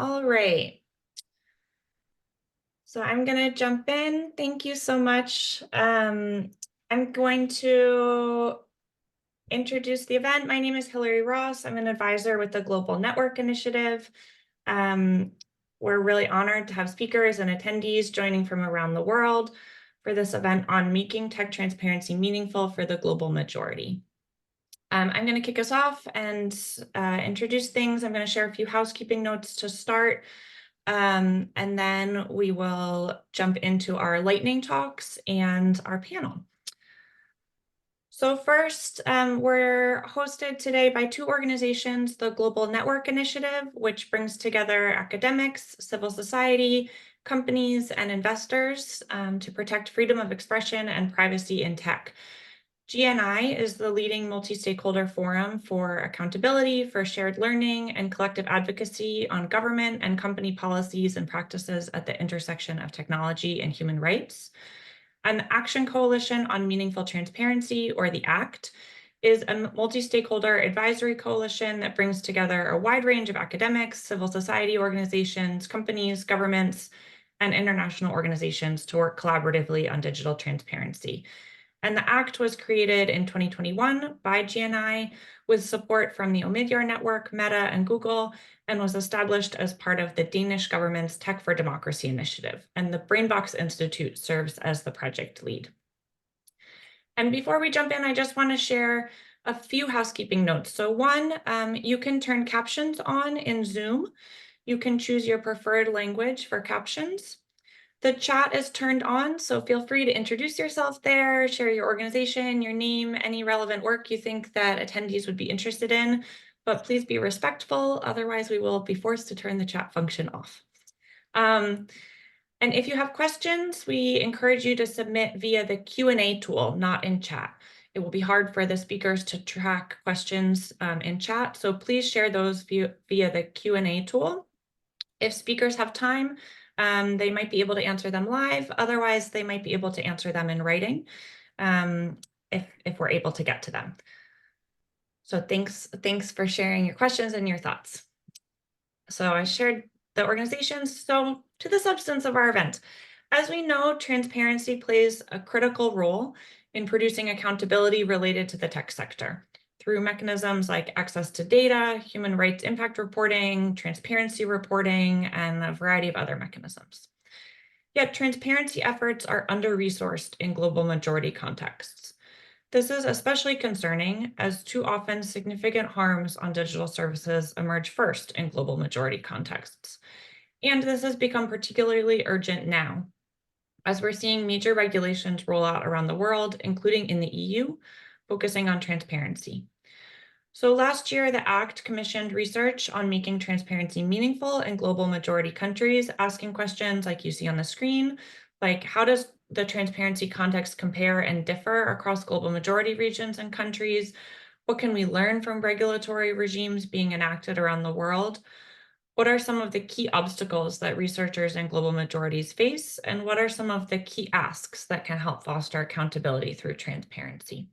All right. So I'm going to jump in. Thank you so much. I'm going to introduce the event. My name is Hillary Ross. I'm an advisor with the Global Network Initiative. Um, we're really honored to have speakers and attendees joining from around the world for this event on making tech transparency meaningful for the global majority. I'm going to kick us off and introduce things. I'm going to share a few housekeeping notes to start. And then we will jump into our lightning talks and our panel. So first, we're hosted today by two organizations, the Global Network Initiative, which brings together academics, civil society, companies, and investors to protect freedom of expression and privacy in tech. GNI is the leading multi-stakeholder forum for accountability, for shared learning, and collective advocacy on government and company policies and practices at the intersection of technology and human rights. And the Action Coalition on Meaningful Transparency, or the ACT, is a multi-stakeholder advisory coalition that brings together a wide range of academics, civil society organizations, companies, governments, and international organizations to work collaboratively on digital transparency. And the ACT was created in 2021 by GNI with support from the Omidyar Network, Meta, and Google, and was established as part of the Danish government's Tech for Democracy initiative. And the Brainbox Institute serves as the project lead. And before we jump in, I just want to share a few housekeeping notes. So one, you can turn captions on in Zoom. You can choose your preferred language for captions. The chat is turned on, so feel free to introduce yourself there, share your organization, your name, any relevant work you think that attendees would be interested in, but please be respectful, otherwise we will be forced to turn the chat function off. And if you have questions, we encourage you to submit via the Q&A tool, not in chat. It will be hard for the speakers to track questions in chat, so please share those via the Q&A tool. If speakers have time, they might be able to answer them live. Otherwise, they might be able to answer them in writing if we're able to get to them. So thanks for sharing your questions and your thoughts. So I shared the organizations. So to the substance of our event. As we know, transparency plays a critical role in producing accountability related to the tech sector through mechanisms like access to data, human rights impact reporting, transparency reporting, and a variety of other mechanisms. Yet transparency efforts are under-resourced in global majority contexts. This is especially concerning as too often significant harms on digital services emerge first in global majority contexts. And this has become particularly urgent now, as we're seeing major regulations roll out around the world, including in the EU, focusing on transparency. So last year, the ACT commissioned research on making transparency meaningful in global majority countries, asking questions like you see on the screen, like how does the transparency context compare and differ across global majority regions and countries? What can we learn from regulatory regimes being enacted around the world? What are some of the key obstacles that researchers in global majorities face? And what are some of the key asks that can help foster accountability through transparency?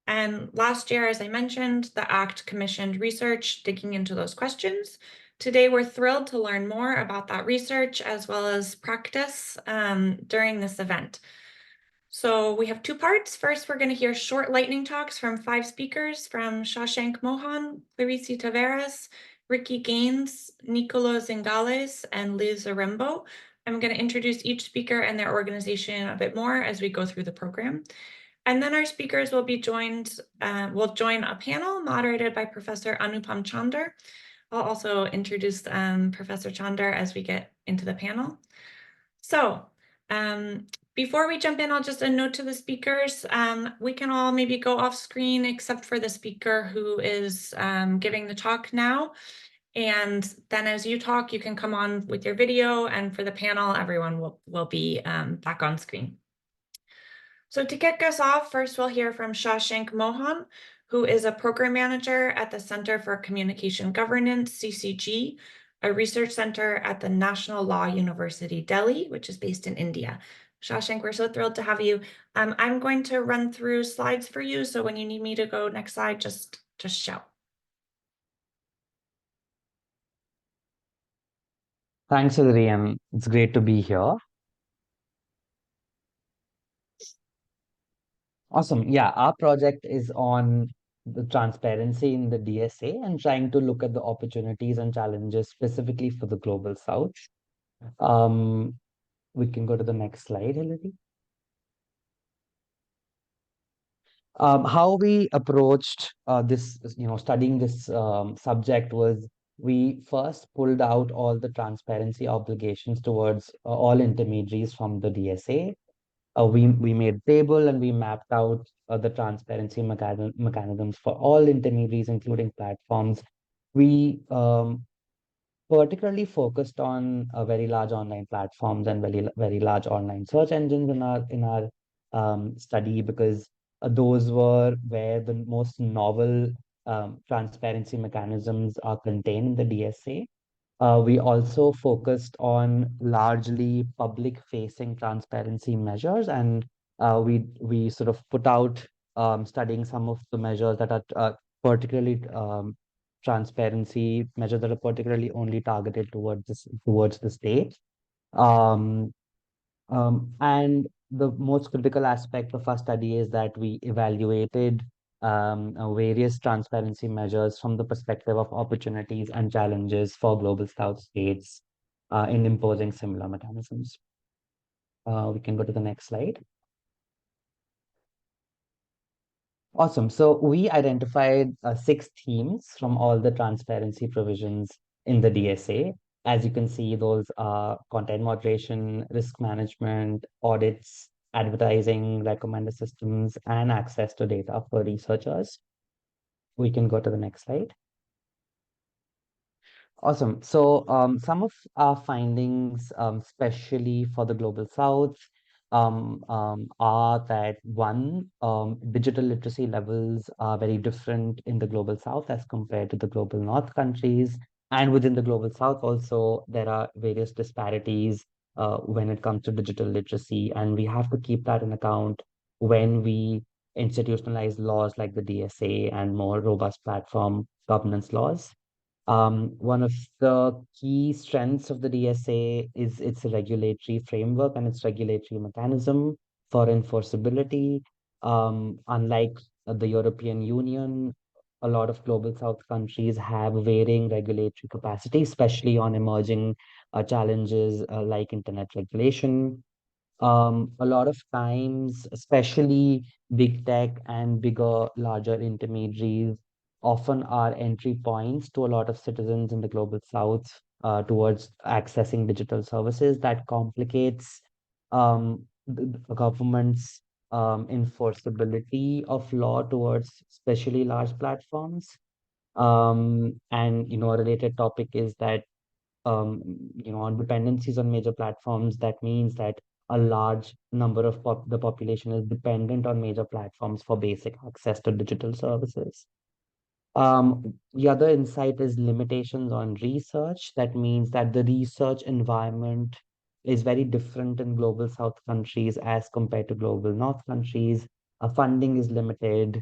And last year, as I mentioned, the ACT commissioned research digging into those questions. Today, we're thrilled to learn more about that research as well as practice during this event. So we have two parts. First, we're going to hear short lightning talks from 5 speakers from Shashank Mohan, Clarisse Taveras, Ricky Gaines, Nicolo Zingales, and Liz Arembo. I'm going to introduce each speaker and their organization a bit more as we go through the program. And then our speakers will be joined, will join a panel moderated by Professor Anupam Chander. I'll also introduce Professor Chander as we get into the panel. So before we jump in, I'll just a note to the speakers. We can all maybe go off screen except for the speaker who is giving the talk now. And then as you talk, you can come on with your video, and for the panel, everyone will be back on screen. So to kick us off, first we'll hear from Shashank Mohan, who is a program manager at the Center for Communication Governance, CCG, a research center at the National Law University, Delhi, which is based in India. Shashank, we're so thrilled to have you. I'm going to run through slides for you, so when you need me to go next slide, just shout. Thanks, Hillary, and it's great to be here. Awesome. Yeah, our project is on the transparency in the DSA and trying to look at the opportunities and challenges specifically for the Global South. Um, we can go to the next slide, Hillary. How we approached this, studying this subject was we first pulled out all the transparency obligations towards all intermediaries from the DSA. We made a table and we mapped out the transparency mechanisms for all intermediaries, including platforms. We particularly focused on very large online platforms and very large online search engines in our study because those were where the most novel transparency mechanisms are contained in the DSA. We also focused on largely public-facing transparency measures, and we sort of put out studying some of the measures that are particularly transparency measures that are particularly only targeted towards the state. Um, and the most critical aspect of our study is that we evaluated various transparency measures from the perspective of opportunities and challenges for Global South states in imposing similar mechanisms. We can go to the next slide. Awesome. So we identified six themes from all the transparency provisions in the DSA. As you can see, those are content moderation, risk management, audits, advertising, recommender systems, and access to data for researchers. We can go to the next slide. Awesome. So some of our findings, especially for the Global South, are that one, digital literacy levels are very different in the Global South as compared to the Global North countries. And within the Global South also, there are various disparities when it comes to digital literacy. And we have to keep that in account when we institutionalize laws like the DSA and more robust platform governance laws. One of the key strengths of the DSA is its regulatory framework and its regulatory mechanism for enforceability. Unlike the European Union, a lot of Global South countries have varying regulatory capacity, especially on emerging challenges like internet regulation. A lot of times, especially big tech and bigger, larger intermediaries, often are entry points to a lot of citizens in the global south towards accessing digital services. That complicates the government's enforceability of law towards especially large platforms. And a related topic is that on dependencies on major platforms, that means that a large number of the population is dependent on major platforms for basic access to digital services. The other insight is limitations on research. That means that the research environment is very different in global South countries as compared to global North countries. Funding is limited.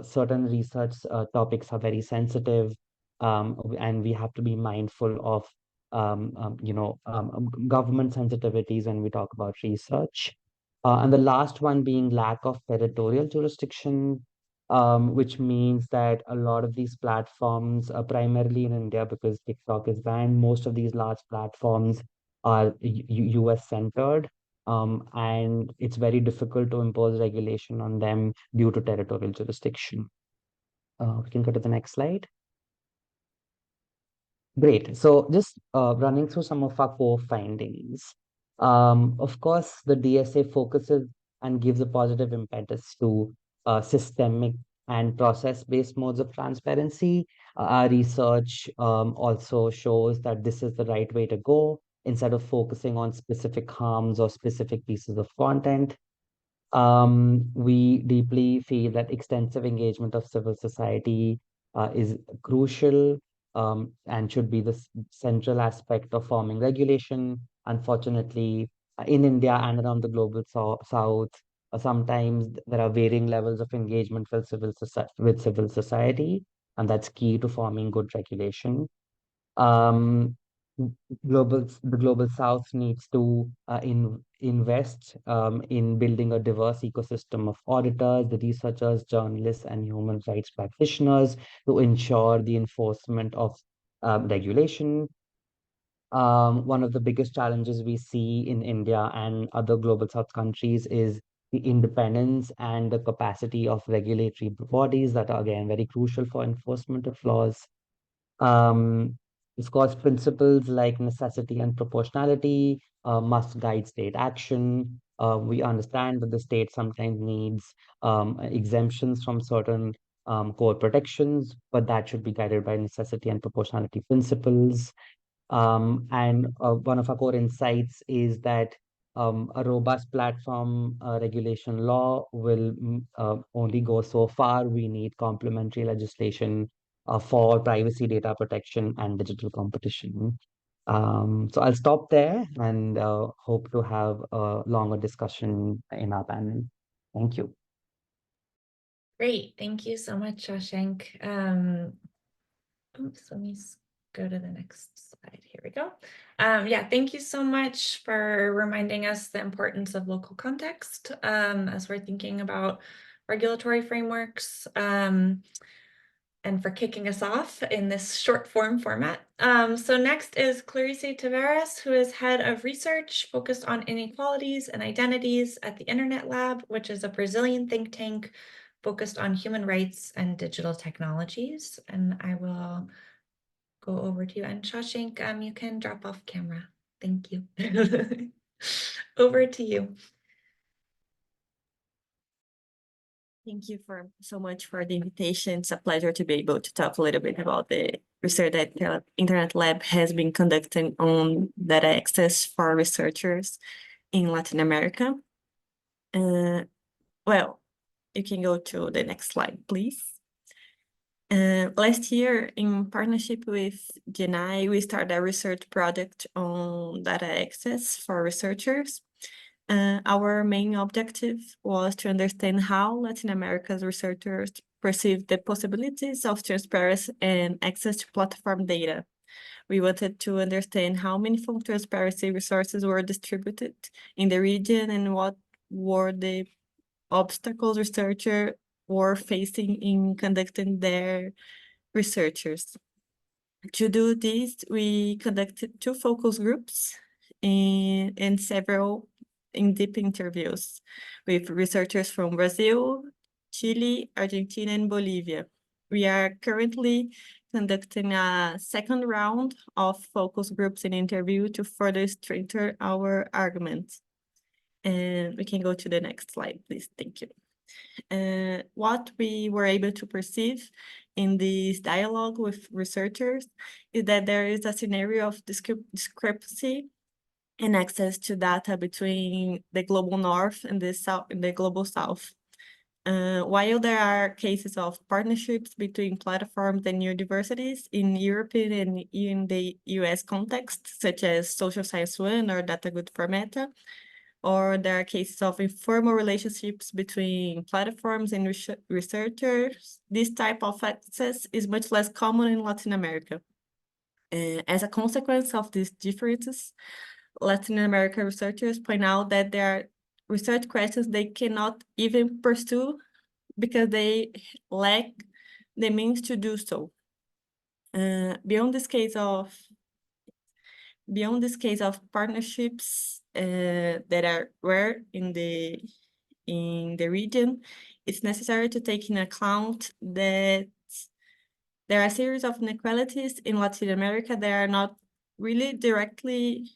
Certain research topics are very sensitive, and we have to be mindful of government sensitivities when we talk about research. And the last one being lack of territorial jurisdiction, which means that a lot of these platforms are primarily in India because TikTok is banned. Most of these large platforms are US centered, and it's very difficult to impose regulation on them due to territorial jurisdiction. We can go to the next slide. Great. So just running through some of our core findings. Of course, the DSA focuses and gives a positive impetus to systemic and process-based modes of transparency. Our research also shows that this is the right way to go instead of focusing on specific harms or specific pieces of content. We deeply feel that extensive engagement of civil society is crucial and should be the central aspect of forming regulation. Unfortunately, in India and around the global south, sometimes there are varying levels of engagement with civil society, and that's key to forming good regulation. Um, the global south needs to invest in building a diverse ecosystem of auditors, the researchers, journalists, and human rights practitioners to ensure the enforcement of regulation. One of the biggest challenges we see in India and other global south countries is the independence and the capacity of regulatory bodies that are again very crucial for enforcement of laws. um, of course, principles like necessity and proportionality must guide state action. We understand that the state sometimes needs exemptions from certain core protections, but that should be guided by necessity and proportionality principles. And one of our core insights is that a robust platform regulation law will only go so far. We need complementary legislation for privacy, data protection, and digital competition. So I'll stop there and hope to have a longer discussion in our panel. Thank you. Great. Thank you so much, Shashank. Oops, let me go to the next slide. Here we go. Yeah, thank you so much for reminding us the importance of local context as we're thinking about regulatory frameworks. And for kicking us off in this short form format. So next is Clarice Tavares, who is head of research focused on inequalities and identities at the Internet Lab, which is a Brazilian think tank focused on human rights and digital technologies. And I will go over to you. And Shashank, you can drop off camera. Thank you. Over to you. Thank you so much for the invitation. It's a pleasure to be able to talk a little bit about the research that the Internet Lab has been conducting on data access for researchers in Latin America. Well, you can go to the next slide, please. Last year, in partnership with GNI, we started a research project on data access for researchers. Our main objective was to understand how Latin America's researchers perceive the possibilities of transparency and access to platform data. We wanted to understand how meaningful transparency resources were distributed in the region and what were the obstacles researchers were facing in conducting their researchers. To do this, we conducted 2 focus groups and several in-depth interviews with researchers from Brazil, Chile, Argentina, and Bolivia. We are currently conducting a second round of focus groups and interview to further strengthen our arguments. And we can go to the next slide, please. Thank you. What we were able to perceive in this dialogue with researchers is that there is a scenario of discrepancy and access to data between the global north and the south, and the global south. While there are cases of partnerships between platforms and universities in European and in the US context, such as Social Science One or DataGood for Meta, or there are cases of informal relationships between platforms and researchers, this type of access is much less common in Latin America. As a consequence of these differences, Latin American researchers point out that there are research questions they cannot even pursue because they lack the means to do so. Beyond this case of partnerships that are rare in the region, it's necessary to take into account that there are a series of inequalities in Latin America that are not really directly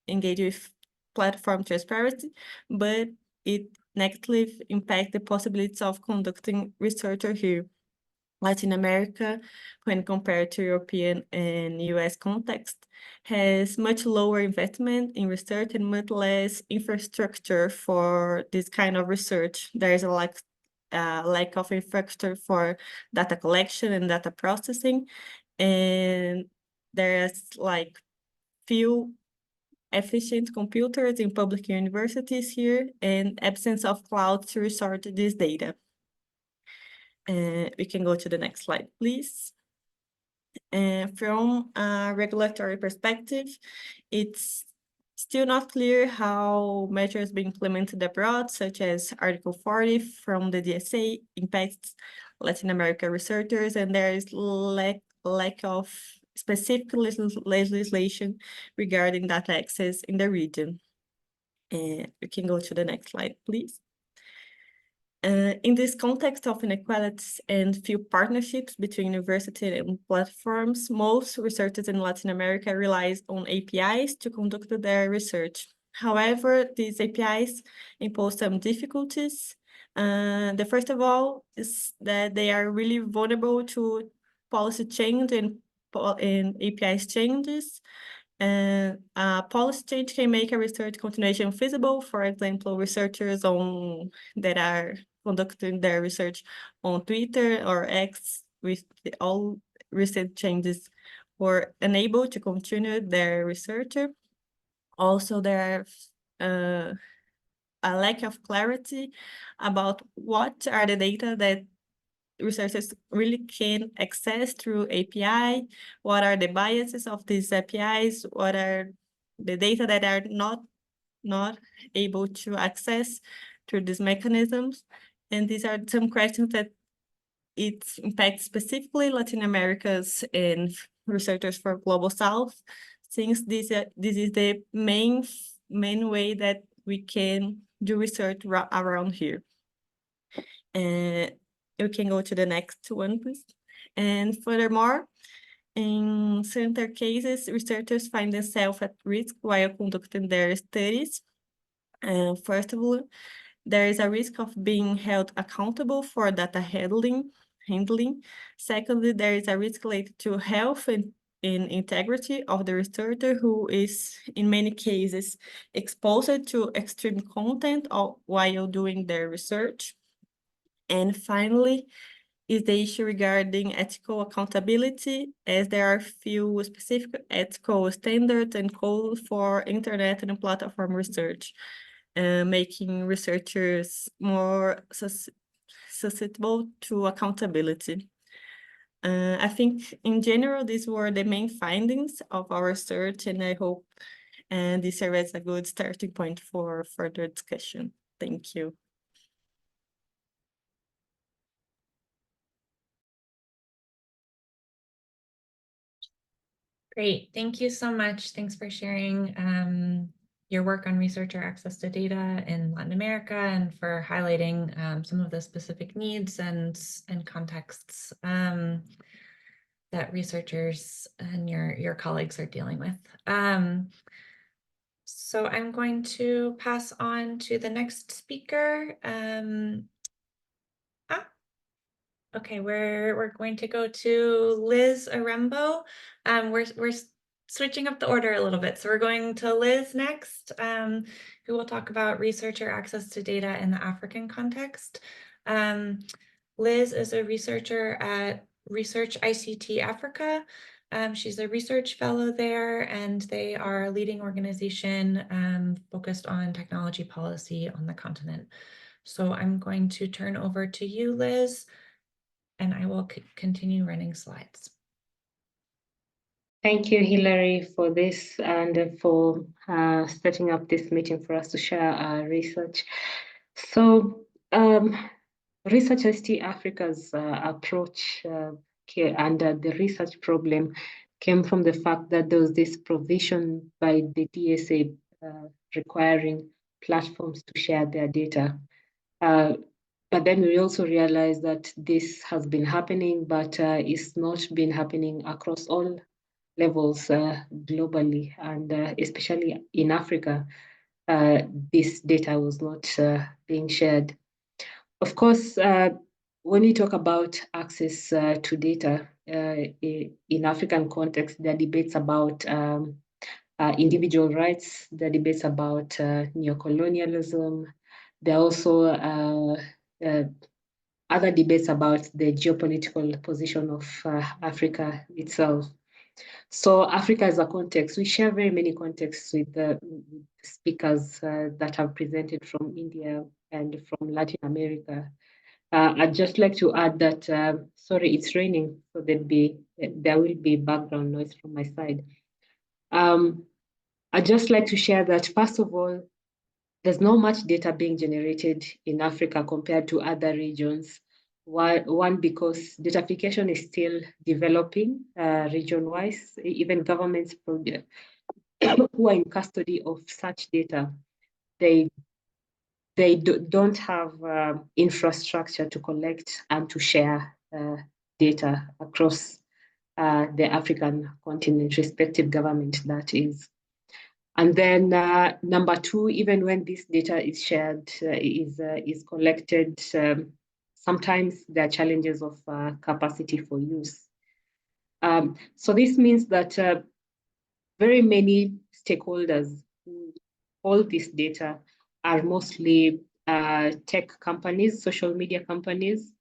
engaged with platform transparency, but it negatively impacts the possibilities of conducting research here. Latin America, when compared to European and US context, has much lower investment in research and much less infrastructure for this kind of research. There is a lack of infrastructure for data collection and data processing, and there's like few efficient computers in public universities here and absence of cloud to resort to this data. We can go to the next slide, please. And from a regulatory perspective, it's still not clear how measures being implemented abroad, such as Article 40 from the DSA, impacts Latin American researchers, and there is lack of specific legislation regarding data access in the region. We can go to the next slide, please. In this context of inequalities and few partnerships between university and platforms, most researchers in Latin America relies on APIs to conduct their research. However, these APIs impose some difficulties. The first of all is that they are really vulnerable to policy change and APIs changes. And policy change can make a research continuation feasible. For example, researchers that are conducting their research on Twitter or X with all recent changes were unable to continue their research. Also, there are a lack of clarity about what are the data that researchers really can access through API, what are the biases of these APIs, what are the data that are not able to access through these mechanisms. And these are some questions that it impacts specifically Latin America's and researchers for Global South, since this is the main way that we can do research around here. You can go to the next one, please. And furthermore, in certain cases, researchers find themselves at risk while conducting their studies. First of all, there is a risk of being held accountable for data handling. Secondly, there is a risk related to health and integrity of the researcher, who is in many cases exposed to extreme content while doing their research. And finally, is the issue regarding ethical accountability, as there are few specific ethical standards and codes for internet and platform research, making researchers more susceptible to accountability. I think in general, these were the main findings of our research, and I hope this serves as a good starting point for further discussion. Thank you. Great, thank you so much. Thanks for sharing your work on researcher access to data in Latin America, and for highlighting some of the specific needs and contexts that researchers and your colleagues are dealing with. So I'm going to pass on to the next speaker. Okay, we're going to go to Liz Arembo. We're switching up the order a little bit. So we're going to Liz next, who will talk about researcher access to data in the African context. Liz is a researcher at Research ICT Africa. She's a research fellow there, and they are a leading organization focused on technology policy on the continent. So I'm going to turn over to you, Liz, and I will continue running slides. Thank you, Hilary, for this and for setting up this meeting for us to share our research. So Research ICT Africa's approach and the research problem came from the fact that there was this provision by the DSA requiring platforms to share their data. But then we also realized that this has been happening, but it's not been happening across all levels globally, and especially in Africa, this data was not being shared. Of course, when we talk about access to data in African context, there are debates about individual rights, there are debates about neocolonialism. There are also other debates about the geopolitical position of Africa itself. So Africa as a context, we share very many contexts with the speakers that have presented from India and from Latin America. I'd just like to add that, sorry, it's raining, so there will be background noise from my side. I'd just like to share that, first of all, there's not much data being generated in Africa compared to other regions. One, because datafication is still developing region-wise. Even governments who are in custody of such data, they don't have infrastructure to collect and to share data across the African continent, respective government, that is. And then number two, even when this data is shared, is collected, sometimes there are challenges of capacity for use. So this means that very many stakeholders who hold this data are mostly tech companies, social media companies,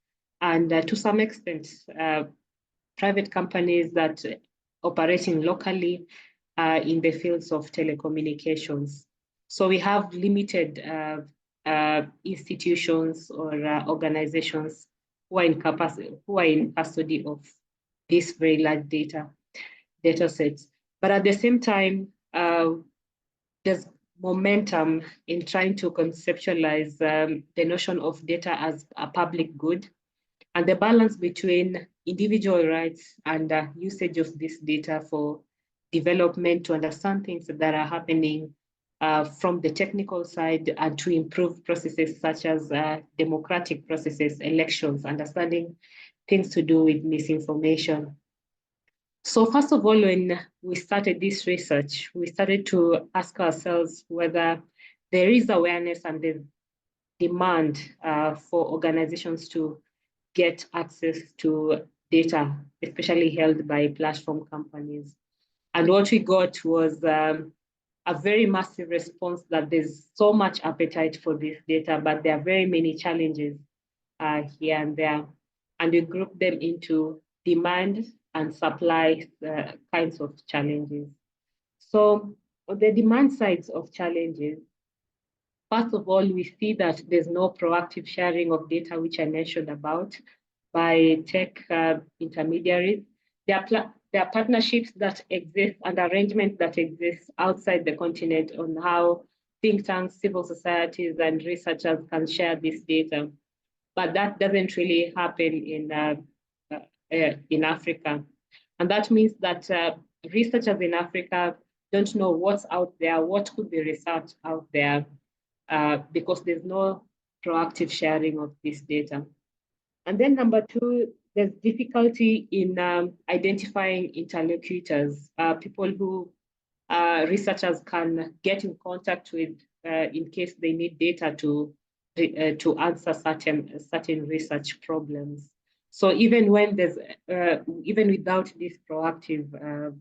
and to some extent, private companies that operating locally in the fields of telecommunications. So we have limited institutions or organizations who are in custody of this very large data sets. But at the same time, there's momentum in trying to conceptualize the notion of data as a public good, and the balance between individual rights and usage of this data for development, to understand things that are happening from the technical side, and to improve processes such as democratic processes, elections, understanding things to do with misinformation. So first of all, when we started this research, we started to ask ourselves whether there is awareness and the demand for organizations to get access to data, especially held by platform companies. And what we got was a very massive response that there's so much appetite for this data, but there are very many challenges here and there. And we group them into demand and supply kinds of challenges. So on the demand sides of challenges, first of all, we see that there's no proactive sharing of data, which I mentioned about, by tech intermediaries. There are partnerships that exist and arrangements that exist outside the continent on how think tanks, civil societies, and researchers can share this data. But that doesn't really happen in Africa. And that means that researchers in Africa don't know what's out there, what could be researched out there, because there's no proactive sharing of this data. And then number two, there's difficulty in identifying interlocutors, people who researchers can get in contact with in case they need data to answer certain research problems. So even when there's, even without this proactive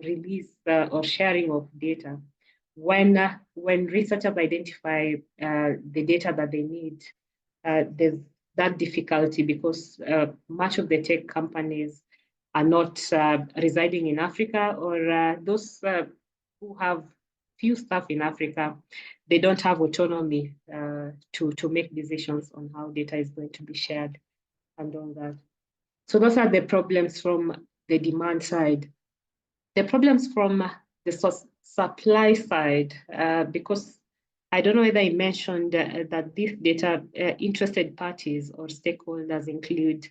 release or sharing of data, when researchers identify the data that they need, there's that difficulty because much of the tech companies are not residing in Africa, or those who have few staff in Africa, they don't have autonomy to make decisions on how data is going to be shared and all that. So those are the problems from the demand side. The problems from the supply side, because I don't know whether I mentioned that this data interested parties or stakeholders include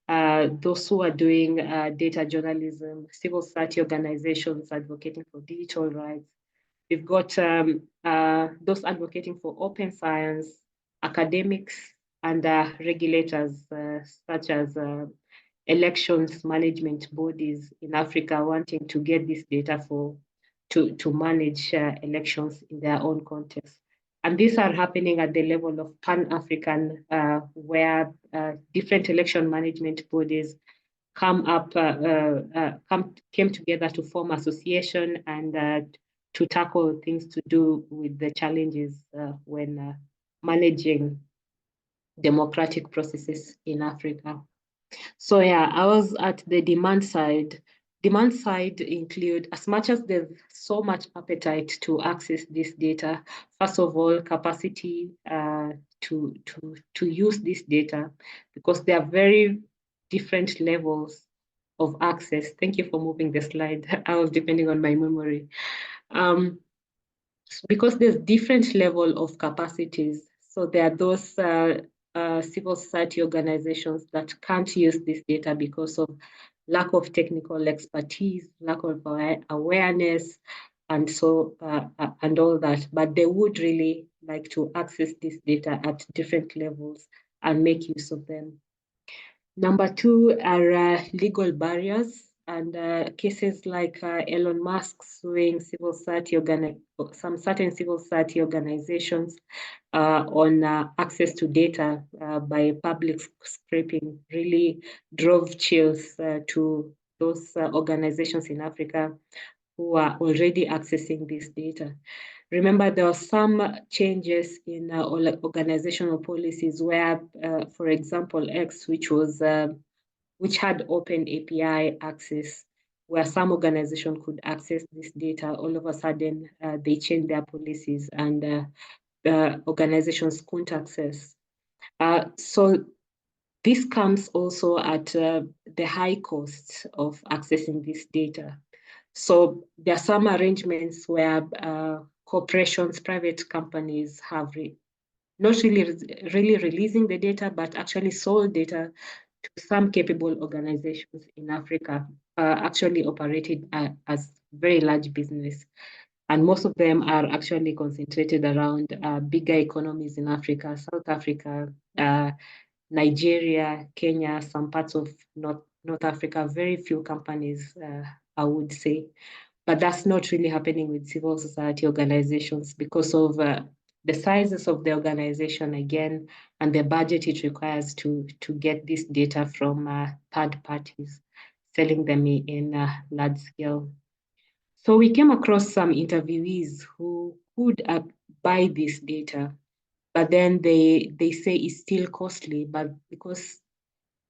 those who are doing data journalism, civil society organizations advocating for digital rights. We've got those advocating for open science, academics, and regulators such as elections management bodies in Africa wanting to get this data to manage elections in their own context. And these are happening at the level of Pan-African, where different election management bodies came together to form association and to tackle things to do with the challenges when managing democratic processes in Africa. So yeah, I was at the demand side. Demand side include, as much as there's so much appetite to access this data, first of all, capacity to use this data, because there are very different levels of access. Thank you for moving the slide. I was depending on my memory. Because there's different level of capacities. So there are those civil society organizations that can't use this data because of lack of technical expertise, lack of awareness, and so and all that. But they would really like to access this data at different levels and make use of them. Number two are legal barriers, and cases like Elon Musk suing some certain civil society organizations on access to data by public scraping really drove chills to those organizations in Africa who are already accessing this data. Remember, there were some changes in organizational policies where, for example, X, which had open API access, where some organization could access this data, all of a sudden they changed their policies and organizations couldn't access. So this comes also at the high cost of accessing this data. So there are some arrangements where corporations, private companies have not really releasing the data, but actually sold data to some capable organizations in Africa, actually operated as very large business. And most of them are actually concentrated around bigger economies in Africa, South Africa, Nigeria, Kenya, some parts of North Africa, very few companies, I would say. But that's not really happening with civil society organizations because of the sizes of the organization, again, and the budget it requires to get this data from third parties, selling them in large scale. So we came across some interviewees who could buy this data, but then they say it's still costly, but because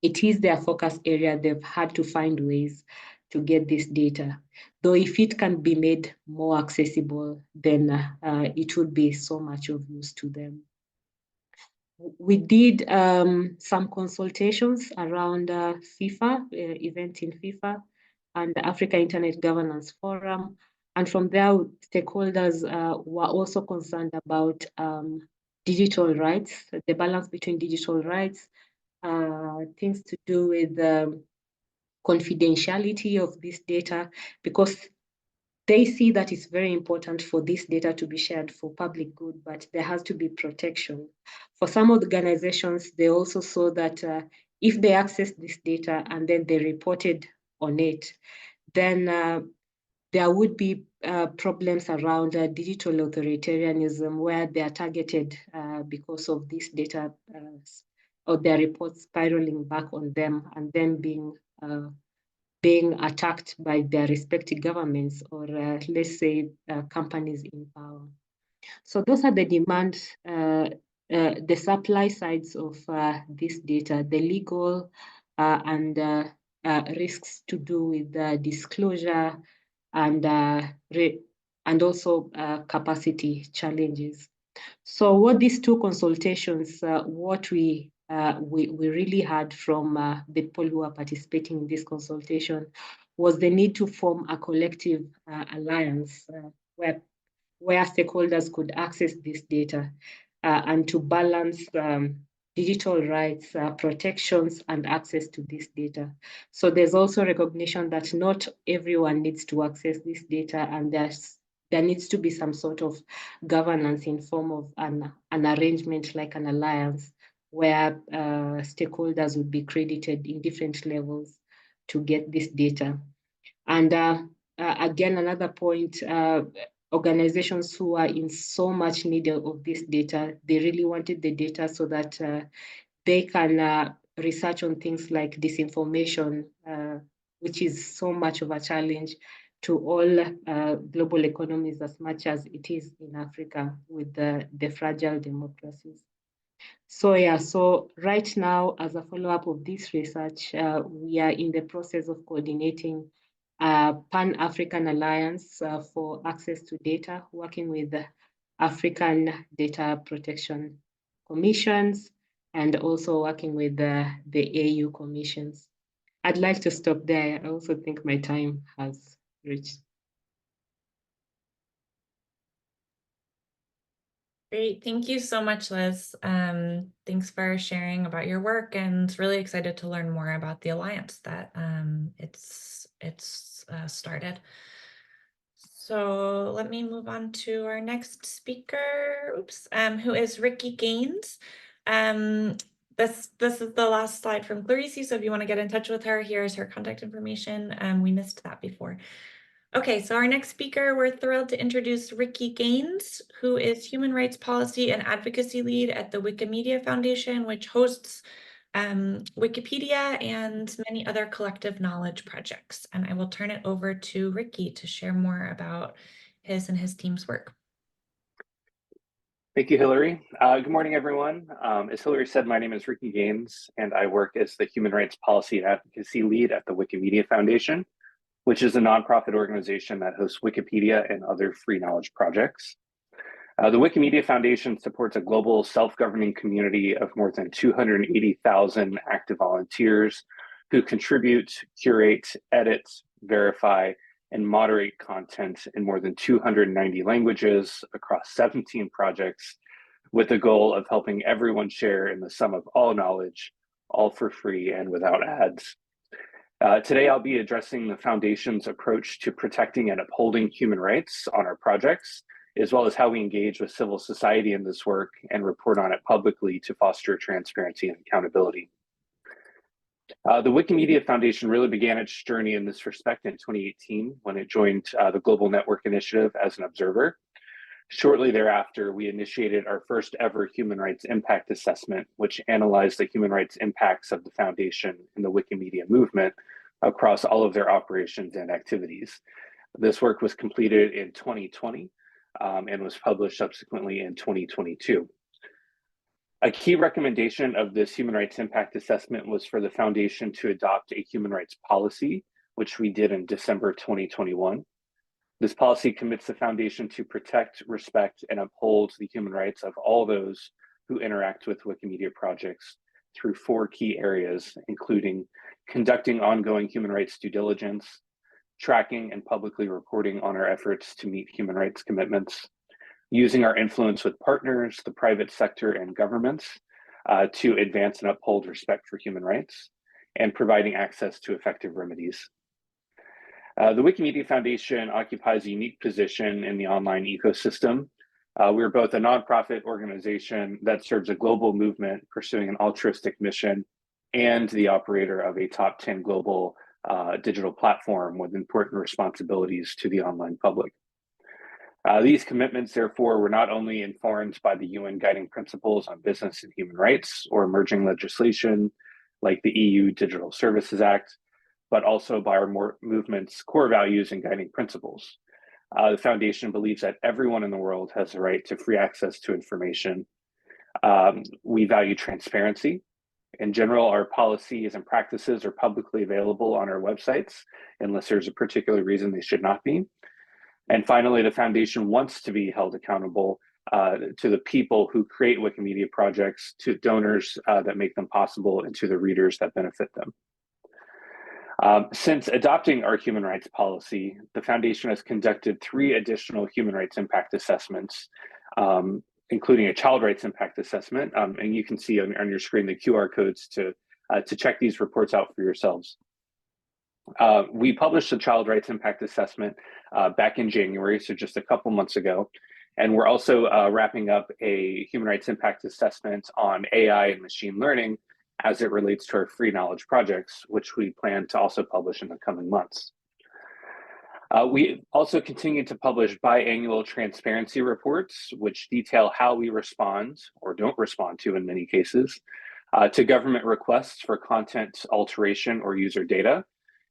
it is their focus area, they've had to find ways to get this data. Though if it can be made more accessible, then it would be so much of use to them. We did some consultations around FIFA, event in FIFA, and the Africa Internet Governance Forum. And from there, stakeholders were also concerned about digital rights, the balance between digital rights, things to do with confidentiality of this data, because they see that it's very important for this data to be shared for public good, but there has to be protection. For some organizations, they also saw that if they access this data and then they reported on it, then there would be problems around digital authoritarianism, where they are targeted because of this data or their reports spiraling back on them and then being attacked by their respective governments or let's say companies in power. So those are the demands, the supply sides of this data, the legal and risks to do with disclosure and also capacity challenges. So what these two consultations, what we really heard from the people who are participating in this consultation was the need to form a collective alliance where stakeholders could access this data and to balance digital rights, protections, and access to this data. So there's also recognition that not everyone needs to access this data, and there needs to be some sort of governance in form of an arrangement like an alliance where stakeholders would be credited in different levels to get this data. And again, another point, organizations who are in so much need of this data, they really wanted the data so that they can research on things like disinformation, which is so much of a challenge to all global economies as much as it is in Africa with the fragile democracies. So yeah, so right now, as a follow-up of this research, we are in the process of coordinating a Pan-African Alliance for access to data, working with the African Data Protection commissions, and also working with the AU commissions. I'd like to stop there. I also think my time has reached. Great. Thank you so much, Liz. Thanks for sharing about your work, and really excited to learn more about the Alliance that it's started. So let me move on to our next speaker, who is Ricky Gaines. This is the last slide from Clarice, so if you want to get in touch with her, here's her contact information. We missed that before. Okay, so our next speaker, we're thrilled to introduce Ricky Gaines, who is Human Rights Policy and Advocacy Lead at the Wikimedia Foundation, which hosts Wikipedia and many other collective knowledge projects. And I will turn it over to Ricky to share more about his and his team's work. Thank you, Hillary. Good morning, everyone. As Hillary said, my name is Ricky Gaines, and I work as the Human Rights Policy and Advocacy Lead at the Wikimedia Foundation, which is a nonprofit organization that hosts Wikipedia and other free knowledge projects. The Wikimedia Foundation supports a global self-governing community of more than 280,000 active volunteers who contribute, curate, edit, verify, and moderate content in more than 290 languages across 17 projects, with the goal of helping everyone share in the sum of all knowledge, all for free and without ads. Today, I'll be addressing the Foundation's approach to protecting and upholding human rights on our projects, as well as how we engage with civil society in this work and report on it publicly to foster transparency and accountability. The Wikimedia Foundation really began its journey in this respect in 2018 when it joined the Global Network Initiative as an observer. Shortly thereafter, we initiated our first ever human rights impact assessment, which analyzed the human rights impacts of the Foundation and the Wikimedia movement across all of their operations and activities. This work was completed in 2020 and was published subsequently in 2022. A key recommendation of this human rights impact assessment was for the Foundation to adopt a human rights policy, which we did in December 2021. This policy commits the Foundation to protect, respect, and uphold the human rights of all those who interact with Wikimedia projects through 4 key areas, including conducting ongoing human rights due diligence, tracking and publicly reporting on our efforts to meet human rights commitments, using our influence with partners, the private sector, and governments to advance and uphold respect for human rights, and providing access to effective remedies. The Wikimedia Foundation occupies a unique position in the online ecosystem. We're both a nonprofit organization that serves a global movement pursuing an altruistic mission and the operator of a top 10 global digital platform with important responsibilities to the online public. These commitments, therefore, were not only informed by the UN Guiding Principles on Business and Human Rights or emerging legislation like the EU Digital Services Act, but also by our movement's core values and guiding principles. The Foundation believes that everyone in the world has the right to free access to information. We value transparency. In general, our policies and practices are publicly available on our websites, unless there's a particular reason they should not be. And finally, the Foundation wants to be held accountable to the people who create Wikimedia projects, to donors that make them possible, and to the readers that benefit them. Since adopting our human rights policy, the Foundation has conducted 3 additional human rights impact assessments, including a child rights impact assessment. And you can see on your screen the QR codes to check these reports out for yourselves. We published the child rights impact assessment back in January, so just a couple months ago. And we're also wrapping up a human rights impact assessment on AI and machine learning as it relates to our free knowledge projects, which we plan to also publish in the coming months. We also continue to publish biannual transparency reports, which detail how we respond, or don't respond to in many cases, to government requests for content alteration or user data.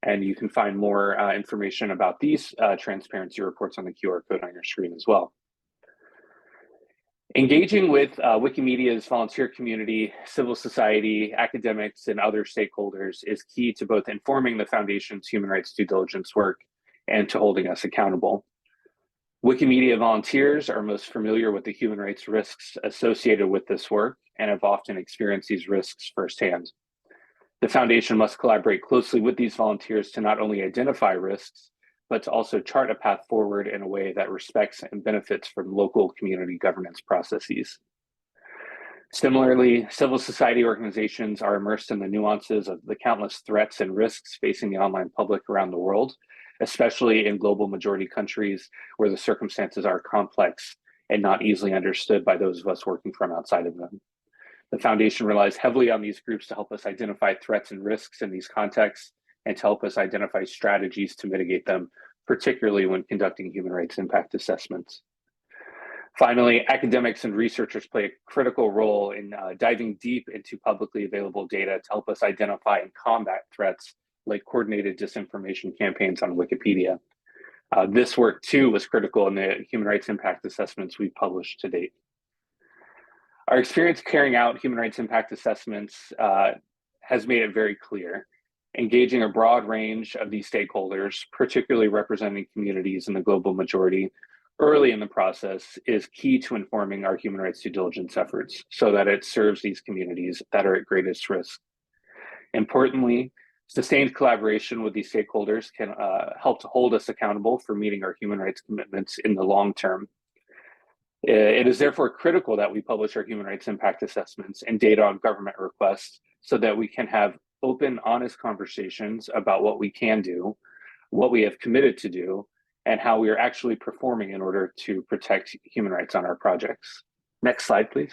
And you can find more information about these transparency reports on the QR code on your screen as well. Engaging with Wikimedia's volunteer community, civil society, academics, and other stakeholders is key to both informing the Foundation's human rights due diligence work and to holding us accountable. Wikimedia volunteers are most familiar with the human rights risks associated with this work and have often experienced these risks firsthand. The Foundation must collaborate closely with these volunteers to not only identify risks, but to also chart a path forward in a way that respects and benefits from local community governance processes. Similarly, civil society organizations are immersed in the nuances of the countless threats and risks facing the online public around the world, especially in global majority countries where the circumstances are complex and not easily understood by those of us working from outside of them. The Foundation relies heavily on these groups to help us identify threats and risks in these contexts and to help us identify strategies to mitigate them, particularly when conducting human rights impact assessments. Finally, academics and researchers play a critical role in diving deep into publicly available data to help us identify and combat threats like coordinated disinformation campaigns on Wikipedia. This work too was critical in the human rights impact assessments we've published to date. Our experience carrying out human rights impact assessments has made it very clear. Engaging a broad range of these stakeholders, particularly representing communities in the global majority, early in the process is key to informing our human rights due diligence efforts so that it serves these communities that are at greatest risk. Importantly, sustained collaboration with these stakeholders can help to hold us accountable for meeting our human rights commitments in the long term. It is therefore critical that we publish our human rights impact assessments and data on government requests so that we can have open, honest conversations about what we can do, what we have committed to do, and how we are actually performing in order to protect human rights on our projects. Next slide, please.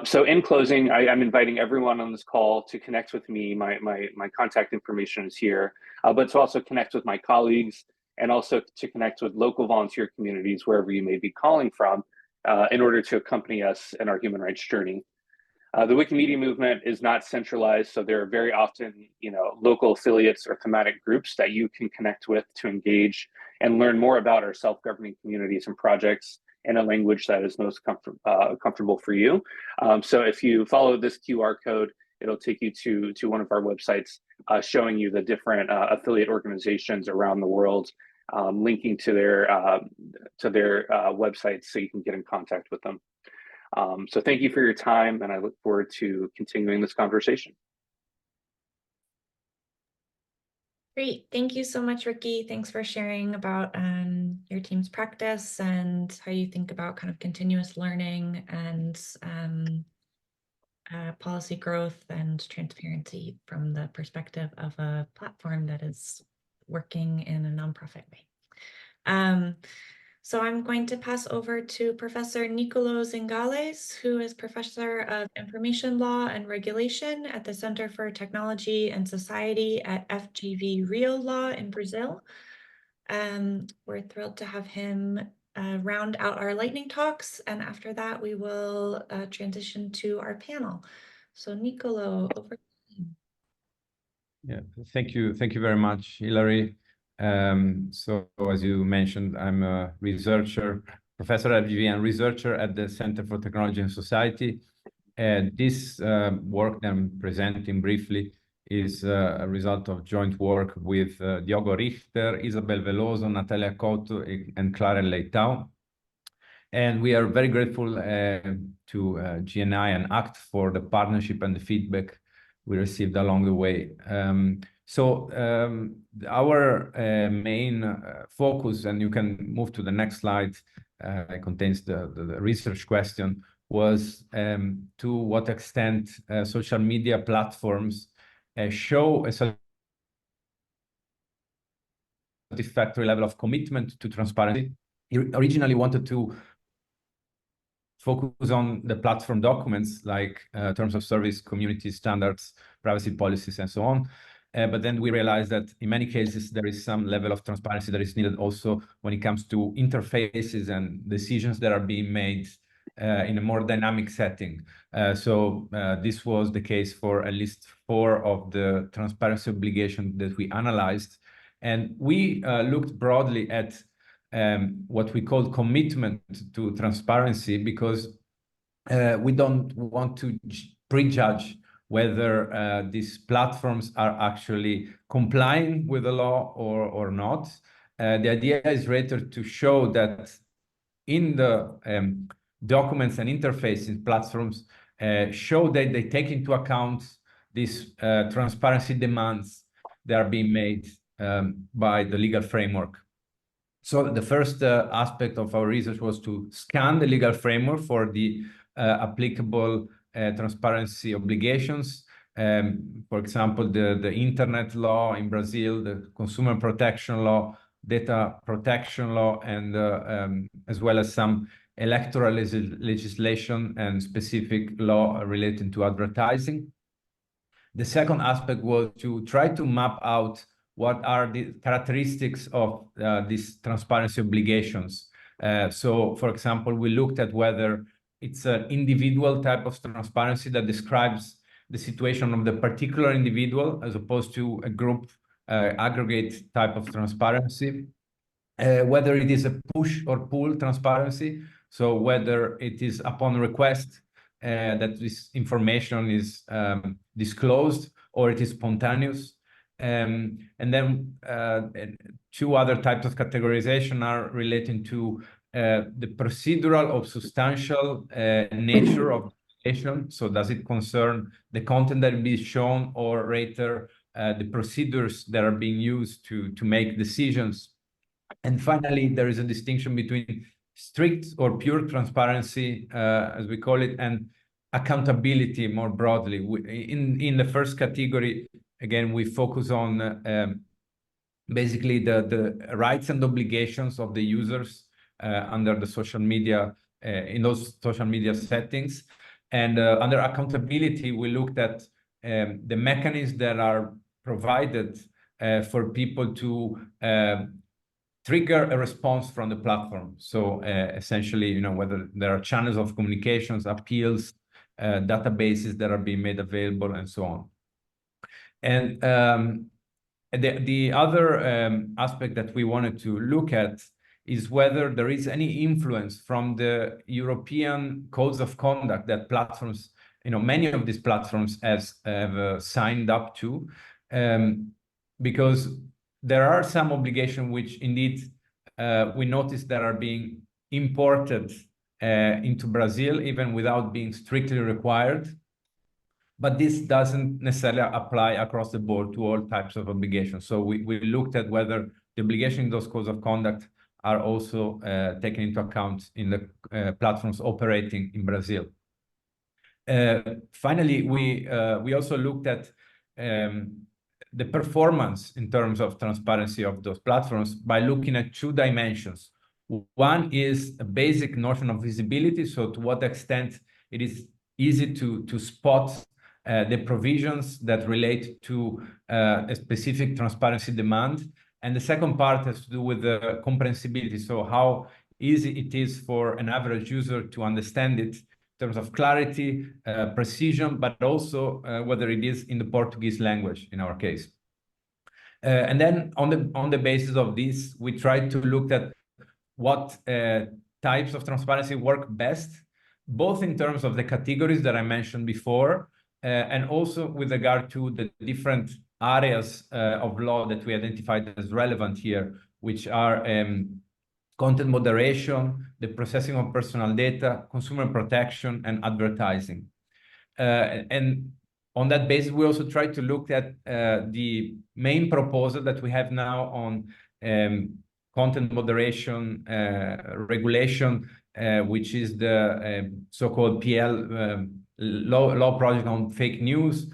So in closing, I'm inviting everyone on this call to connect with me. My contact information is here, but to also connect with my colleagues and also to connect with local volunteer communities wherever you may be calling from in order to accompany us in our human rights journey. The Wikimedia movement is not centralized, so there are very often, local affiliates or thematic groups that you can connect with to engage and learn more about our self-governing communities and projects in a language that is most comfortable for you. So if you follow this QR code, it'll take you to one of our websites showing you the different affiliate organizations around the world, linking to their websites so you can get in contact with them. So thank you for your time, and I look forward to continuing this conversation. Great. Thank you so much, Ricky. Thanks for sharing about your team's practice and how you think about kind of continuous learning and policy growth and transparency from the perspective of a platform that is working in a nonprofit way. So I'm going to pass over to Professor Nicolo Zingales, who is Professor of Information Law and Regulation at the Center for Technology and Society at FGV Rio Law in Brazil. We're thrilled to have him round out our lightning talks, and after that we will transition to our panel. So Nicolo, over to you. Yeah, thank you very much, Hilary. So as you mentioned, I'm a researcher, professor at FGV and researcher at the Center for Technology and Society. And this work that I'm presenting briefly is a result of joint work with Diogo Richter, Isabel Veloso, Natalia Couto, and Clara Leitão. And we are very grateful to GNI and ACT for the partnership and the feedback we received along the way. So our main focus, and you can move to the next slide, contains the research question, was to what extent social media platforms show a satisfactory level of commitment to transparency. We originally wanted to focus on the platform documents like terms of service, community standards, privacy policies, and so on. But then we realized that in many cases, there is some level of transparency that is needed also when it comes to interfaces and decisions that are being made in a more dynamic setting. So this was the case for at least 4 of the transparency obligations that we analyzed. And we looked broadly at what we call commitment to transparency, because we don't want to prejudge whether these platforms are actually complying with the law or not. the idea is rather to show that in the documents and interfaces platforms show that they take into account these transparency demands that are being made by the legal framework. So the first aspect of our research was to scan the legal framework for the applicable transparency obligations. For example, the internet law in Brazil, the consumer protection law, data protection law, and as well as some electoral legislation and specific law related to advertising. The second aspect was to try to map out what are the characteristics of these transparency obligations. So, for example, we looked at whether it's an individual type of transparency that describes the situation of the particular individual as opposed to a group aggregate type of transparency, whether it is a push or pull transparency, so whether it is upon request that this information is disclosed or it is spontaneous. And then two other types of categorization are relating to the procedural or substantial nature of the application. So does it concern the content that will be shown, or rather the procedures that are being used to make decisions? And finally, there is a distinction between strict or pure transparency, as we call it, and accountability more broadly. In the first category, again, we focus on basically the rights and obligations of the users under the social media, in those social media settings. And under accountability, we looked at the mechanisms that are provided for people to trigger a response from the platform. So essentially, whether there are channels of communications, appeals, databases that are being made available, and so on. And the other aspect that we wanted to look at is whether there is any influence from the European codes of conduct that platforms, many of these platforms have signed up to, because there are some obligations which indeed we notice that are being imported into Brazil, even without being strictly required. But this doesn't necessarily apply across the board to all types of obligations. So we looked at whether the obligation in those codes of conduct are also taken into account in the platforms operating in Brazil. Finally, we also looked at the performance in terms of transparency of those platforms by looking at two dimensions. One is a basic notion of visibility, so to what extent it is easy to spot the provisions that relate to a specific transparency demand. And the second part has to do with the comprehensibility, so how easy it is for an average user to understand it in terms of clarity, precision, but also whether it is in the Portuguese language in our case. And then on the basis of this, we tried to look at what types of transparency work best, both in terms of the categories that I mentioned before, and also with regard to the different areas of law that we identified as relevant here, which are content moderation, the processing of personal data, consumer protection, and advertising. And on that basis, we also tried to look at the main proposal that we have now on content moderation regulation, which is the so-called PL law project on fake news,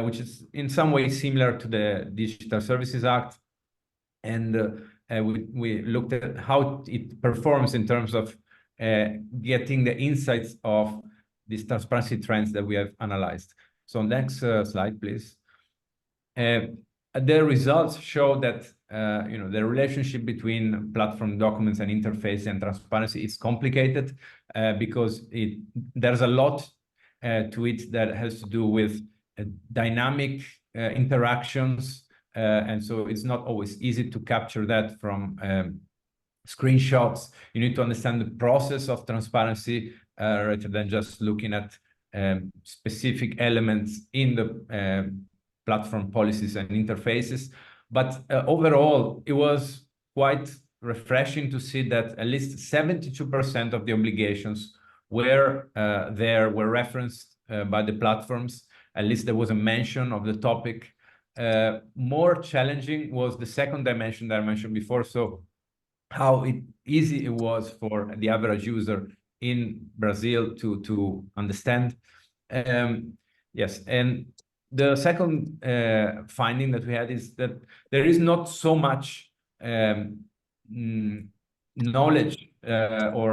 which is in some ways similar to the Digital Services Act. And we looked at how it performs in terms of getting the insights of these transparency trends that we have analyzed. So next slide, please. The results show that the relationship between platform documents and interface and transparency is complicated because there's a lot to it that has to do with dynamic interactions, and so it's not always easy to capture that from screenshots. You need to understand the process of transparency rather than just looking at specific elements in the platform policies and interfaces. But overall, it was quite refreshing to see that at least 72% of the obligations were referenced by the platforms. At least there was a mention of the topic. More challenging was the second dimension that I mentioned before. So how easy it was for the average user in Brazil to understand. Yes, and the second finding that we had is that there is not so much knowledge or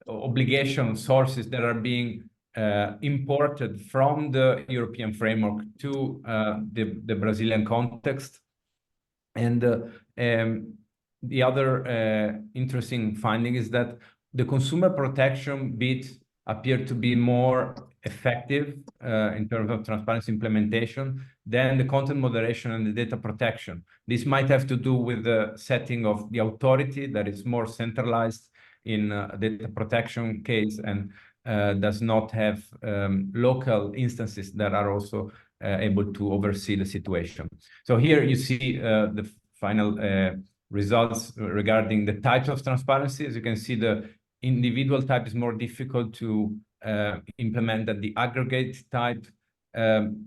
obligation sources that are being imported from the European framework to the Brazilian context. And the other interesting finding is that the consumer protection bit appeared to be more effective in terms of transparency implementation than the content moderation and the data protection. This might have to do with the setting of the authority that is more centralized in data protection case and does not have local instances that are also able to oversee the situation. So here you see the final results regarding the types of transparency. As you can see, the individual type is more difficult to implement than the aggregate type.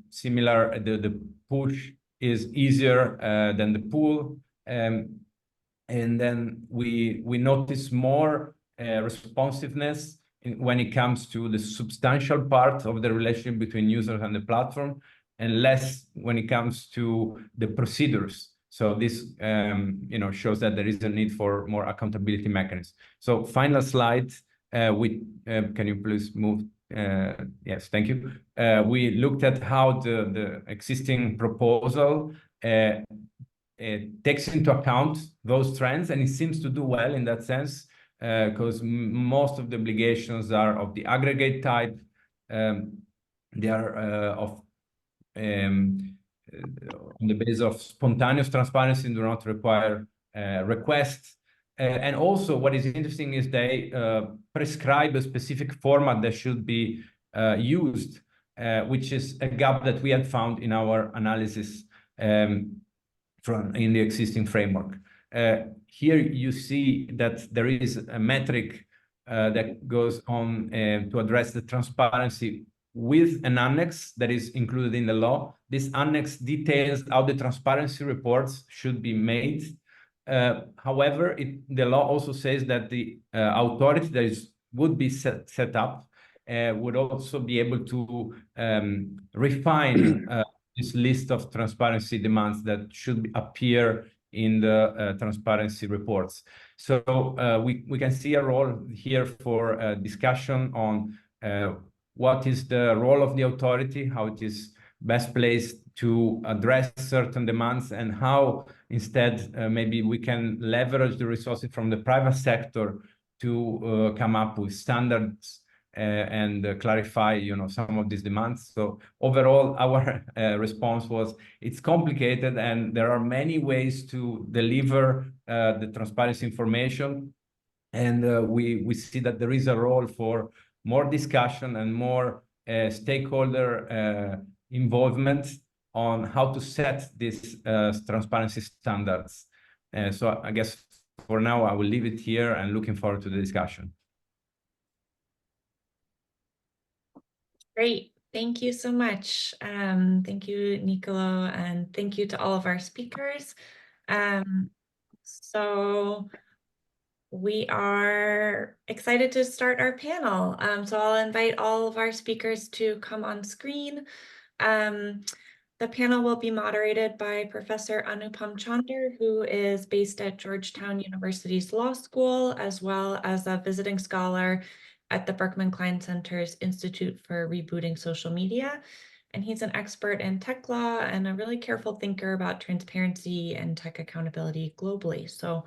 Similar, the push is easier than the pull. And then we notice more responsiveness when it comes to the substantial part of the relationship between users and the platform, and less when it comes to the procedures. So this shows that there is a need for more accountability mechanisms. So final slide, can you please move? Yes, thank you. We looked at how the existing proposal takes into account those trends, and it seems to do well in that sense, because most of the obligations are of the aggregate type. They are on the basis of spontaneous transparency and do not require requests. And also what is interesting is they prescribe a specific format that should be used, which is a gap that we had found in our analysis in the existing framework. Here you see that there is a metric that goes on to address the transparency with an annex that is included in the law. This annex details how the transparency reports should be made. However, the law also says that the authority that would be set up would also be able to refine this list of transparency demands that should appear in the transparency reports. So we can see a role here for discussion on what is the role of the authority, how it is best placed to address certain demands, and how instead maybe we can leverage the resources from the private sector to come up with standards and clarify, some of these demands. So overall, our response was, it's complicated and there are many ways to deliver the transparency information. And we see that there is a role for more discussion and more stakeholder involvement on how to set these transparency standards. So I guess for now, I will leave it here and looking forward to the discussion. Great. Thank you so much. Thank you, Nicolo, and thank you to all of our speakers. So we are excited to start our panel. So I'll invite all of our speakers to come on screen. The panel will be moderated by Professor Anupam Chander, who is based at Georgetown University's Law School, as well as a visiting scholar at the Berkman Klein Center's Institute for Rebooting Social Media. And he's an expert in tech law and a really careful thinker about transparency and tech accountability globally. So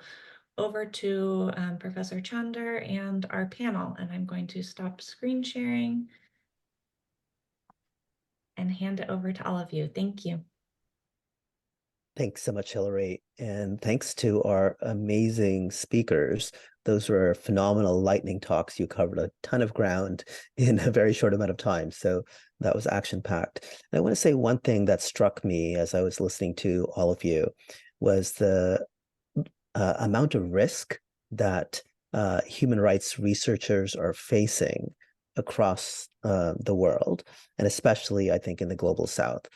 over to Professor Chander and our panel, and I'm going to stop screen sharing and hand it over to all of you. Thank you. Thanks so much, Hillary. And thanks to our amazing speakers. Those were phenomenal lightning talks. You covered a ton of ground in a very short amount of time. So that was action-packed. And I want to say one thing that struck me as I was listening to all of you was the amount of risk that human rights researchers are facing across the world, and especially, I think, in the global South.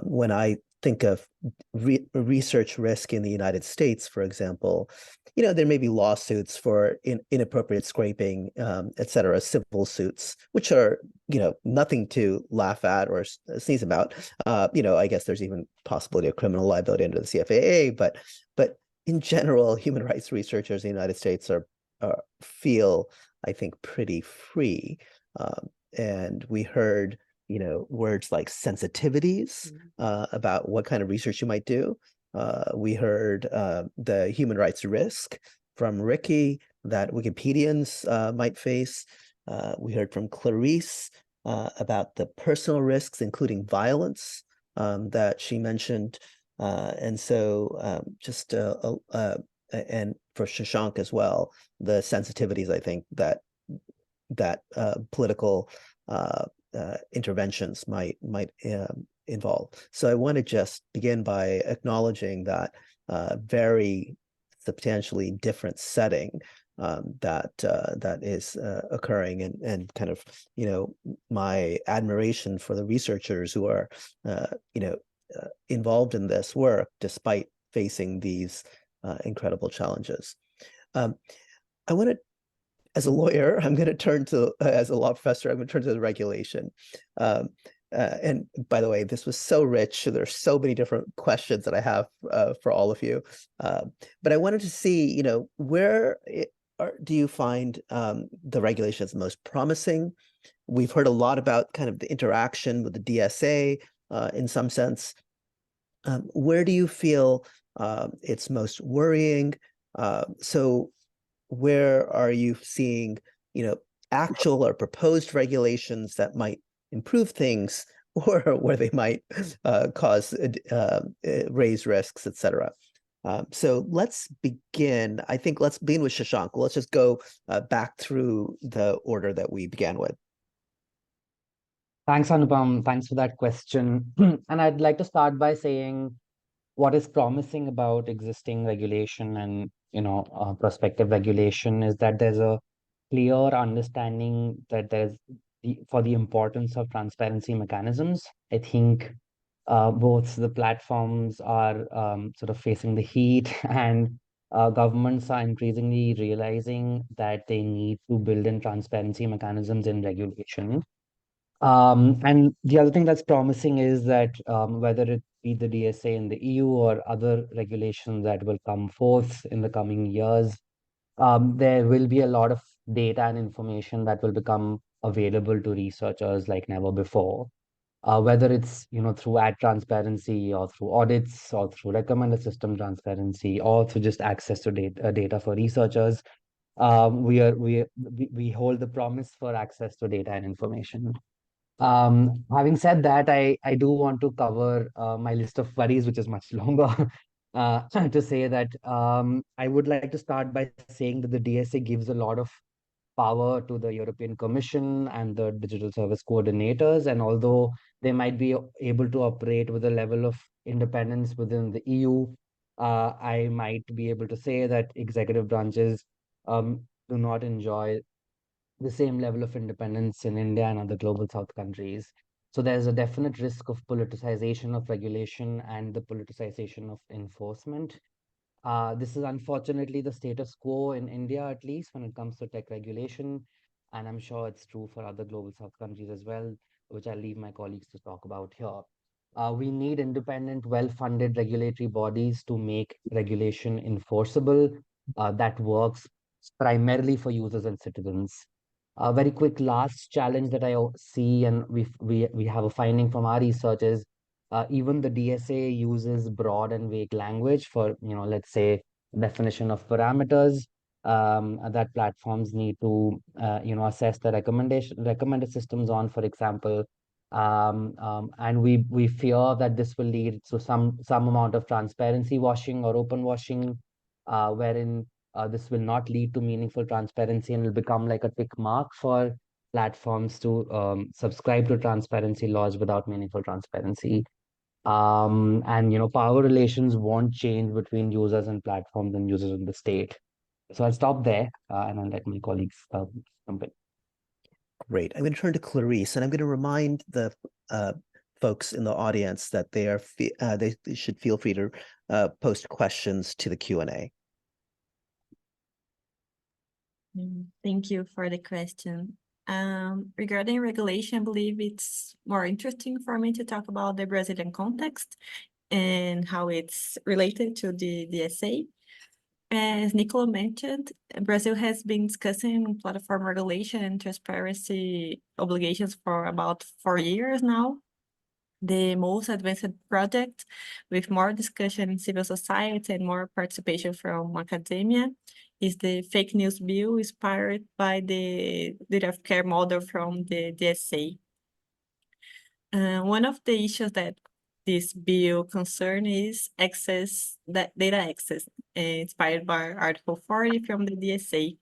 When I think of research risk in the United States, for example, there may be lawsuits for inappropriate scraping, et cetera, civil suits, which are, nothing to laugh at or sneeze about. I guess there's even possibility of criminal liability under the CFAA, but in general, human rights researchers in the United States feel, I think, pretty free. And we heard, words like sensitivities about what kind of research you might do. We heard the human rights risk from Ricky that Wikipedians might face. We heard from Clarice about the personal risks, including violence, that she mentioned. And so and for Shashank as well, the sensitivities, I think, that political interventions might involve. So I want to just begin by acknowledging that very substantially different setting that is occurring, and kind of, my admiration for the researchers who are involved in this work despite facing these incredible challenges. I want to, as a lawyer, I'm going to turn to, as a law professor, I'm going to turn to the regulation. And by the way, this was so rich. There's so many different questions that I have for all of you. But I wanted to see, where do you find the regulations most promising? We've heard a lot about kind of the interaction with the DSA in some sense. Where do you feel it's most worrying? So where are you seeing, actual or proposed regulations that might improve things, or where they might raise risks, et cetera? So let's begin. I think let's begin with Shashank. Let's just go back through the order that we began with. Thanks, Anupam. Thanks for that question. And I'd like to start by saying what is promising about existing regulation and prospective regulation is that there's a clear understanding that for the importance of transparency mechanisms. I think both the platforms are sort of facing the heat, and governments are increasingly realizing that they need to build in transparency mechanisms in regulation. And the other thing that's promising is that whether it be the DSA in the EU or other regulations that will come forth in the coming years, there will be a lot of data and information that will become available to researchers like never before. Whether it's through ad transparency or through audits or through recommender system transparency or through just access to data for researchers, we hold the promise for access to data and information. Having said that, I do want to cover my list of worries, which is much longer, to say that I would like to start by saying that the DSA gives a lot of power to the European Commission and the digital service coordinators. And although they might be able to operate with a level of independence within the EU, I might be able to say that executive branches do not enjoy the same level of independence in India and other global South countries. So there's a definite risk of politicization of regulation and the politicization of enforcement. This is unfortunately the status quo in India, at least when it comes to tech regulation. And I'm sure it's true for other global South countries as well, which I'll leave my colleagues to talk about here. We need independent, well-funded regulatory bodies to make regulation enforceable that works primarily for users and citizens. A very quick last challenge that I see, and we have a finding from our research, is even the DSA uses broad and vague language for, let's say, definition of parameters that platforms need to, assess the recommended systems on, for example. And we fear that this will lead to some amount of transparency washing or open washing, wherein this will not lead to meaningful transparency and will become like a tick mark for platforms to subscribe to transparency laws without meaningful transparency. And power relations won't change between users and platforms and users and the state. So I'll stop there, and I'll let my colleagues jump in. Great. I'm going to turn to Clarice, and I'm going to remind the folks in the audience that they should feel free to post questions to the Q&A. Thank you for the question. Regarding regulation, I believe it's more interesting for me to talk about the Brazilian context and how it's related to the DSA. As Nicola mentioned, Brazil has been discussing platform regulation and transparency obligations for about 4 years now. The most advanced project with more discussion in civil society and more participation from academia is the fake news bill inspired by the duty of care model from the DSA. One of the issues that this bill concern is data access, inspired by Article 40 from the DSA.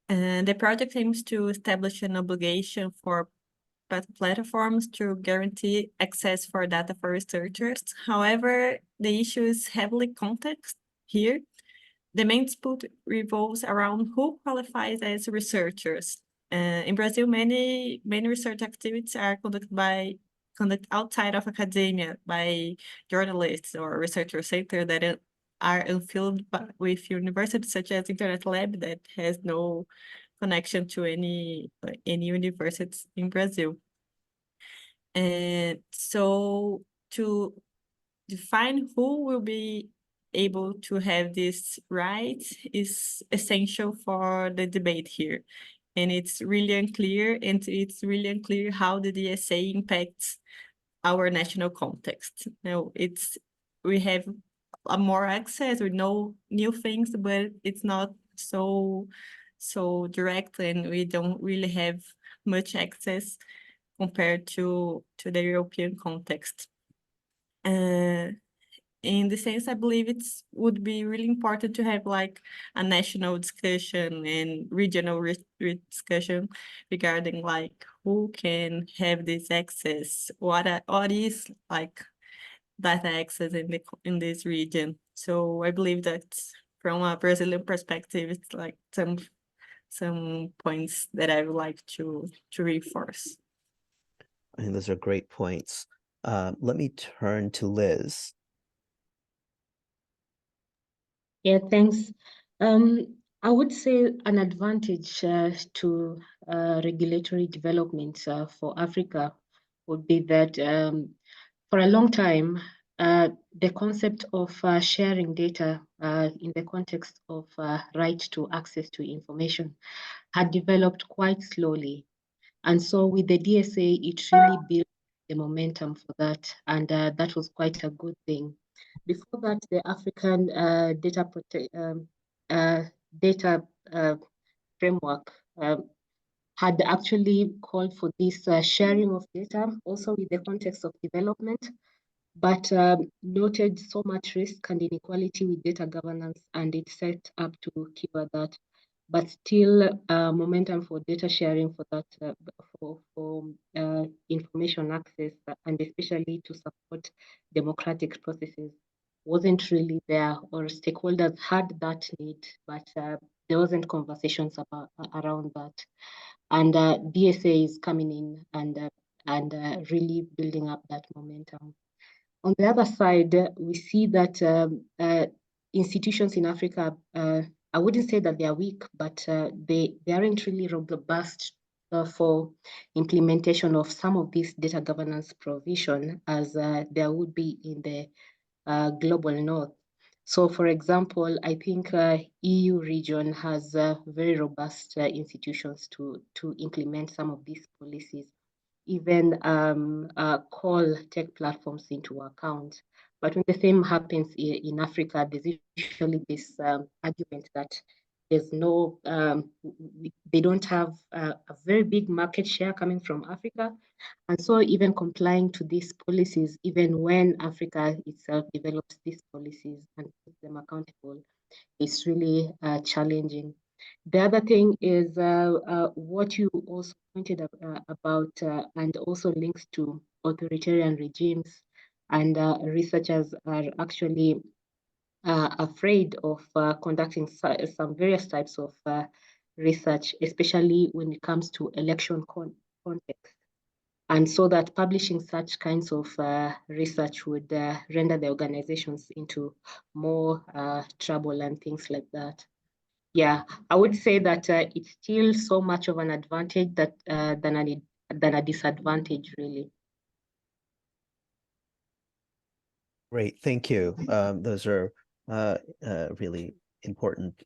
And the project aims to establish an obligation for platforms to guarantee access for data for researchers. However, the issue is heavily context here. The main dispute revolves around who qualifies as researchers. In Brazil, many research activities are conducted outside of academia by journalists or researcher center that are affiliated with universities such as Internet Lab that has no connection to any universities in Brazil. And so to define who will be able to have this right is essential for the debate here. And it's really unclear, how the DSA impacts our national context. Now, we have more access, we know new things, but it's not so direct, and we don't really have much access compared to the European context. In the sense, I believe it would be really important to have like a national discussion and regional discussion regarding like who can have this access, what is like data access in this region. So I believe that from a Brazilian perspective, it's like some points that I would like to reinforce. I think those are great points. Let me turn to Liz. Yeah, thanks. I would say an advantage to regulatory development for Africa would be that for a long time, the concept of sharing data in the context of right to access to information had developed quite slowly. And so with the DSA, it really built the momentum for that. And that was quite a good thing. Before that, the African data framework had actually called for this sharing of data, also in the context of development, but noted so much risk and inequality with data governance, and it set up to cure that. But still, momentum for data sharing for that, for information access, and especially to support democratic processes, wasn't really there, or stakeholders had that need, but there wasn't conversations around that. And DSA is coming in and really building up that momentum. On the other side, we see that institutions in Africa, I wouldn't say that they are weak, but they aren't really robust for implementation of some of these data governance provision as there would be in the global north. So for example, I think EU region has very robust institutions to implement some of these policies, even call tech platforms into account. But when the same happens in Africa, there's usually this argument that there's no, they don't have a very big market share coming from Africa. And so even complying to these policies, even when Africa itself develops these policies and puts them accountable, is really challenging. The other thing is what you also pointed about and also links to authoritarian regimes and researchers are actually afraid of conducting some various types of research, especially when it comes to election context. And so that publishing such kinds of research would render the organizations into more trouble and things like that. Yeah, I would say that it's still so much of an advantage that than a disadvantage, really. Great, thank you. Those are really important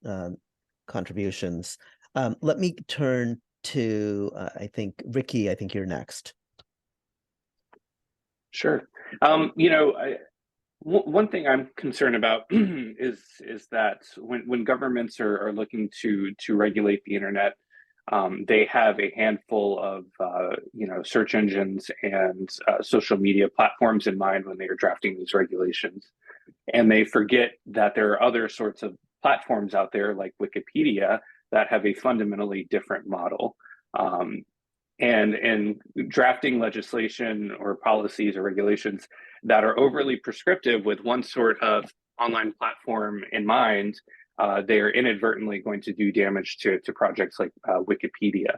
contributions. Let me turn to, I think, Ricky, I think you're next. Sure. You know, one thing I'm concerned about is that when governments are looking to regulate the internet, they have a handful of you know, search engines and social media platforms in mind when they are drafting these regulations, and they forget that there are other sorts of platforms out there like Wikipedia that have a fundamentally different model. And drafting legislation or policies or regulations that are overly prescriptive with one sort of online platform in mind, they are inadvertently going to do damage to projects like Wikipedia.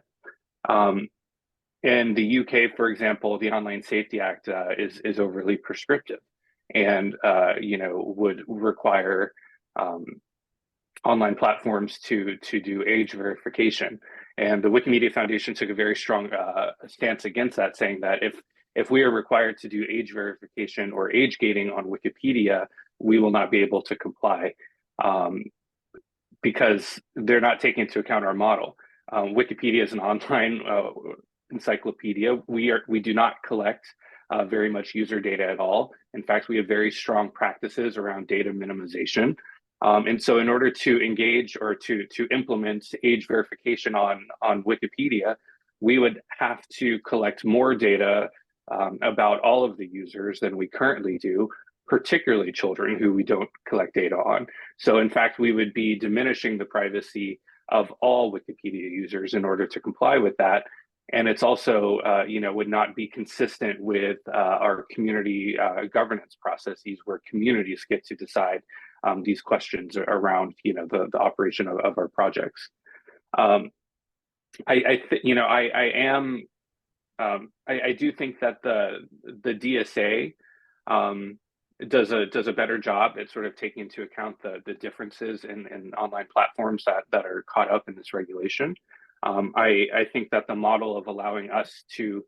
In the UK, for example, the Online Safety Act is overly prescriptive, and you know, would require online platforms to do age verification. And the Wikimedia Foundation took a very strong stance against that, saying that if we are required to do age verification or age gating on Wikipedia, we will not be able to comply because they're not taking into account our model. Wikipedia is an online encyclopedia. We do not collect very much user data at all. In fact, we have very strong practices around data minimization. And so in order to engage or to implement age verification on Wikipedia, we would have to collect more data about all of the users than we currently do, particularly children who we don't collect data on. So in fact, we would be diminishing the privacy of all Wikipedia users in order to comply with that. And it's also, you know, would not be consistent with our community governance processes, where communities get to decide these questions around, you know, the operation of our projects. I do think that the DSA does a better job at sort of taking into account the differences in online platforms that are caught up in this regulation. I think that the model of allowing us to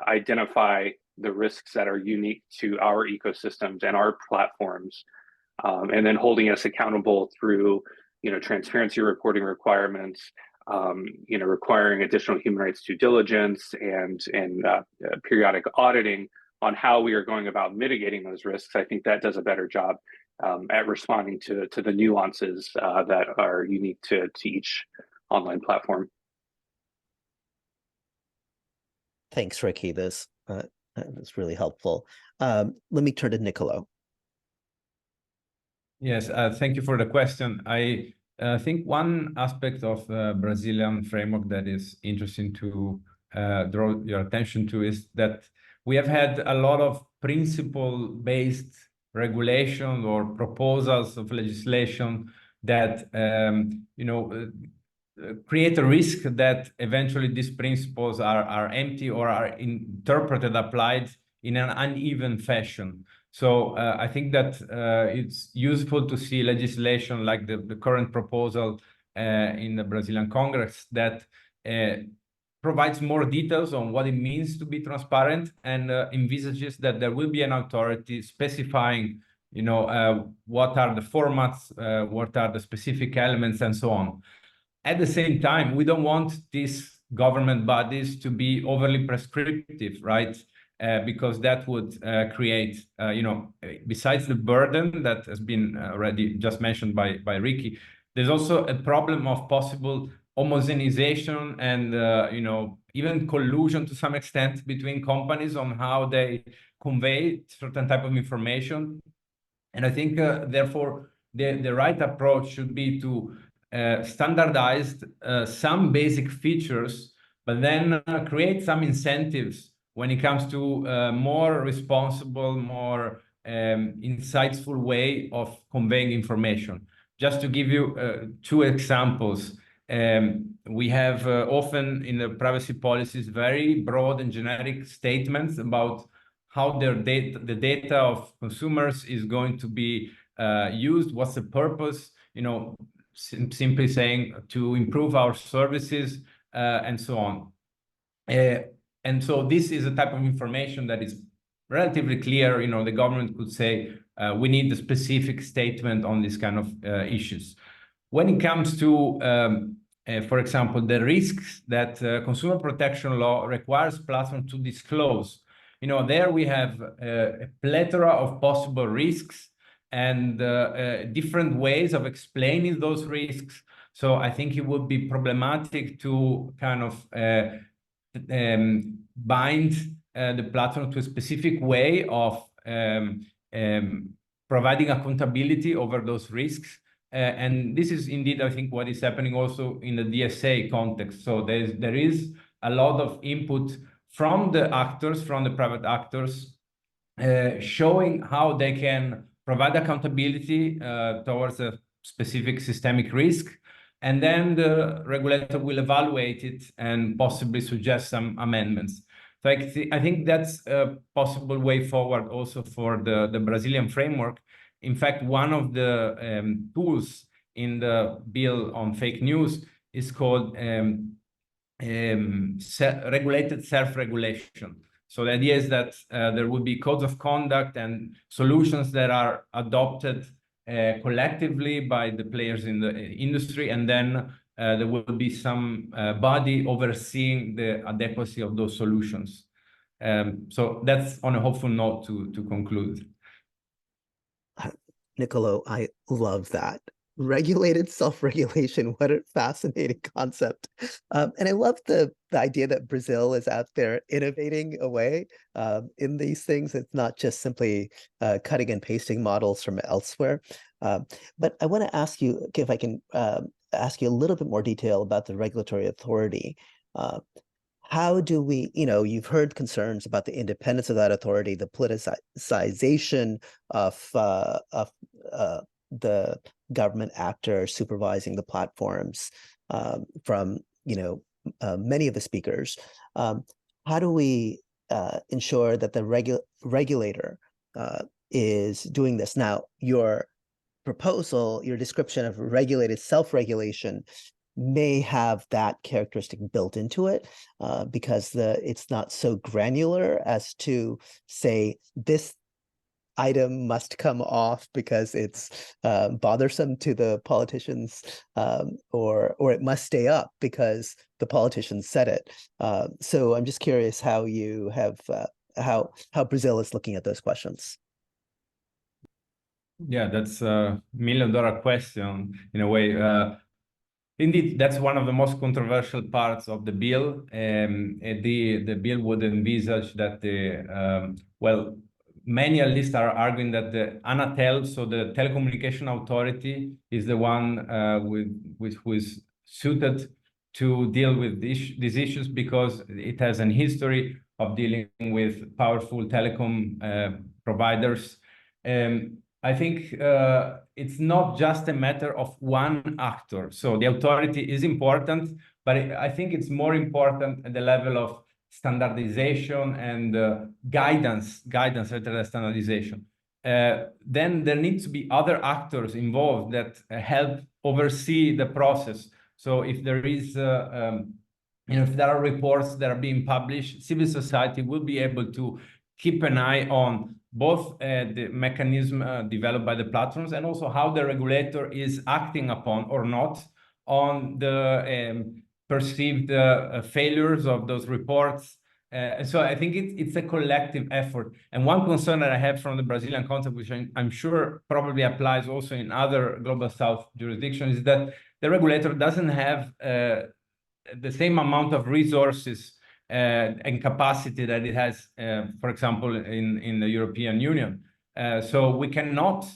identify the risks that are unique to our ecosystems and our platforms, and then holding us accountable through, you know, transparency reporting requirements, you know, requiring additional human rights due diligence and periodic auditing on how we are going about mitigating those risks. I think that does a better job at responding to the nuances that are unique to each online platform. Thanks, Ricky. That's really helpful. Let me turn to Nicolo. Yes, thank you for the question. I think one aspect of the Brazilian framework that is interesting to draw your attention to is that we have had a lot of principle-based regulation or proposals of legislation that you know, create a risk that eventually these principles are empty or are interpreted, applied in an uneven fashion. So I think that it's useful to see legislation like the current proposal in the Brazilian Congress that provides more details on what it means to be transparent and envisages that there will be an authority specifying, you know, what are the formats, what are the specific elements, and so on. At the same time, we don't want these government bodies to be overly prescriptive, right? Because that would create, you know, besides the burden that has been already just mentioned by Ricky, there's also a problem of possible homogenization and, you know, even collusion to some extent between companies on how they convey certain type of information. And I think, therefore, the right approach should be to standardize some basic features, but then create some incentives when it comes to more responsible, more insightful way of conveying information. Just to give you 2 examples, we have often in the privacy policies very broad and generic statements about how the data of consumers is going to be used, what's the purpose, simply saying to improve our services and so on. And so this is a type of information that is relatively clear. The government could say, we need a specific statement on this kind of issues. When it comes to, for example, the risks that consumer protection law requires platforms to disclose, there we have a plethora of possible risks and different ways of explaining those risks. So I think it would be problematic to kind of bind the platform to a specific way of providing accountability over those risks. And this is indeed, I think, what is happening also in the DSA context. So there is a lot of input from the actors, from the private actors, showing how they can provide accountability towards a specific systemic risk. And then the regulator will evaluate it and possibly suggest some amendments. So I think that's a possible way forward also for the Brazilian framework. In fact, one of the tools in the bill on fake news is called regulated self-regulation. So the idea is that there will be codes of conduct and solutions that are adopted collectively by the players in the industry, and then there will be some body overseeing the adequacy of those solutions. So that's on a hopeful note to conclude. Nicolo, I love that. Regulated self-regulation, what a fascinating concept. And I love the idea that Brazil is out there innovating away in these things. It's not just simply cutting and pasting models from elsewhere. But I want to ask you, if I can ask you a little bit more detail about the regulatory authority. How do we, you've heard concerns about the independence of that authority, the politicization of the government actor supervising the platforms from, many of the speakers. How do we ensure that the regulator is doing this? Now, your proposal, your description of regulated self-regulation may have that characteristic built into it because it's not so granular as to say this item must come off because it's bothersome to the politicians, or it must stay up because the politicians said it. So I'm just curious how you have how Brazil is looking at those questions. Yeah, that's a million-dollar question in a way. Indeed, that's one of the most controversial parts of the bill. The bill would envisage that many at least are arguing that the Anatel, so the telecommunication authority, is the one who is suited to deal with these issues because it has an history of dealing with powerful telecom providers. I think it's not just a matter of one actor. So the authority is important, but I think it's more important at the level of standardization and guidance rather than standardization. Then there needs to be other actors involved that help oversee the process. So if there is, if there are reports that are being published, civil society will be able to keep an eye on both the mechanism developed by the platforms and also how the regulator is acting upon or not on the perceived failures of those reports. So I think it's a collective effort. And one concern that I have from the Brazilian context, which I'm sure probably applies also in other Global South jurisdictions, is that the regulator doesn't have the same amount of resources and capacity that it has, for example, in the European Union. So we cannot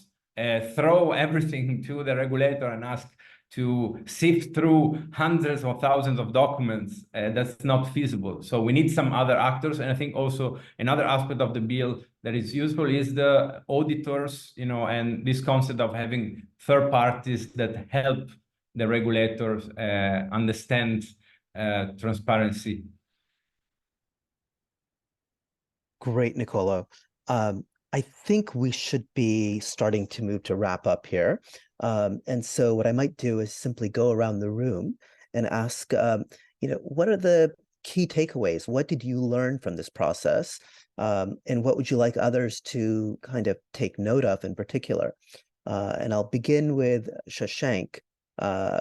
throw everything to the regulator and ask, to sift through hundreds or thousands of documents. That's not feasible. So we need some other actors. And I think also another aspect of the bill that is useful is the auditors, and this concept of having third parties that help the regulators understand transparency. Great, Nicolo. I think we should be starting to move to wrap up here. And so what I might do is simply go around the room and ask, what are the key takeaways? What did you learn from this process? And what would you like others to kind of take note of in particular? And I'll begin with Shashank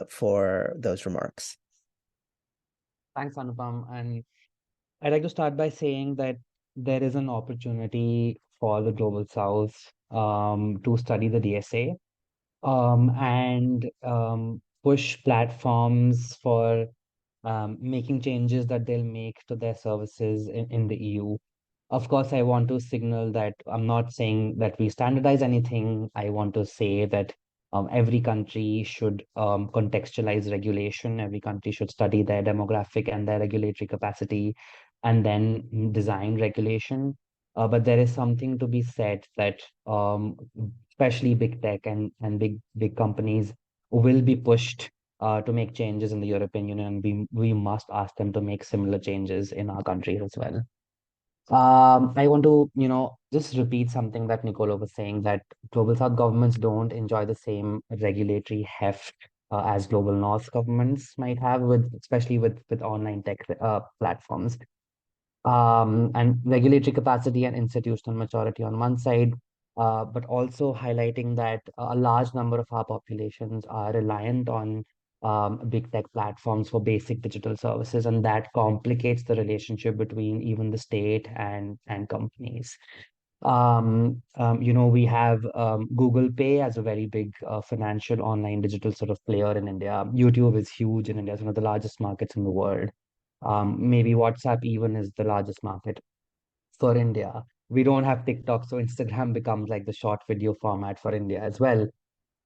for those remarks. Thanks, Anupam. And I'd like to start by saying that there is an opportunity for the Global South to study the DSA and push platforms for making changes that they'll make to their services in the EU. Of course, I want to signal that I'm not saying that we standardize anything. I want to say that every country should contextualize regulation. Every country should study their demographic and their regulatory capacity and then design regulation. But there is something to be said that especially big tech and big companies will be pushed to make changes in the European Union. We must ask them to make similar changes in our countries as well. I want to, just repeat something that Nicolo was saying, that Global South governments don't enjoy the same regulatory heft as Global North governments might have, especially with online tech platforms. And regulatory capacity and institutional maturity on one side, but also highlighting that a large number of our populations are reliant on big tech platforms for basic digital services, and that complicates the relationship between even the state and companies. We have Google Pay as a very big financial online digital sort of player in India. YouTube is huge in India. It's one of the largest markets in the world. Maybe WhatsApp even is the largest market for India. We don't have TikTok, so Instagram becomes like the short video format for India as well.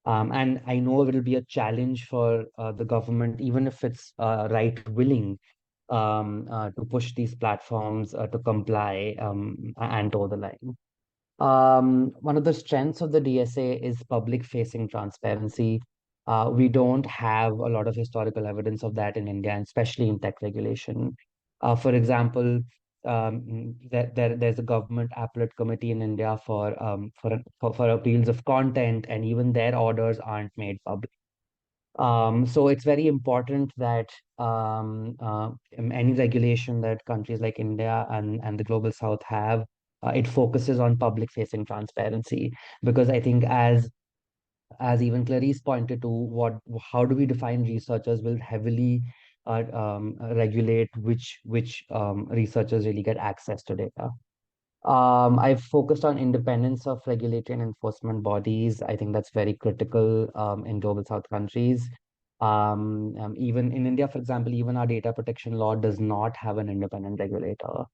And I know it will be a challenge for the government, even if it's willing to push these platforms to comply and toe the line. One of the strengths of the DSA is public-facing transparency. We don't have a lot of historical evidence of that in India, and especially in tech regulation. For example, there's a government appellate committee in India for appeals of content, and even their orders aren't made public. So it's very important that any regulation that countries like India and the Global South have, it focuses on public-facing transparency, because I think as even Clarice pointed to, how do we define researchers will heavily regulate which researchers really get access to data. I've focused on independence of regulatory and enforcement bodies. I think that's very critical in Global South countries. Even in India, for example, even our data protection law does not have an independent regulator.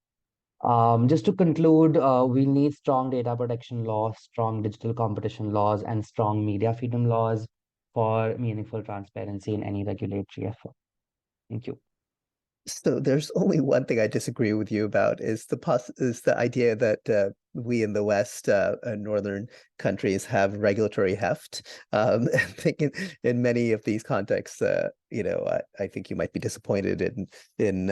Just to conclude, we need strong data protection laws, strong digital competition laws, and strong media freedom laws for meaningful transparency in any regulatory effort. Thank you. So there's only one thing I disagree with you about, is the idea that we in the West, northern countries, have regulatory heft. I think in many of these contexts, I think you might be disappointed in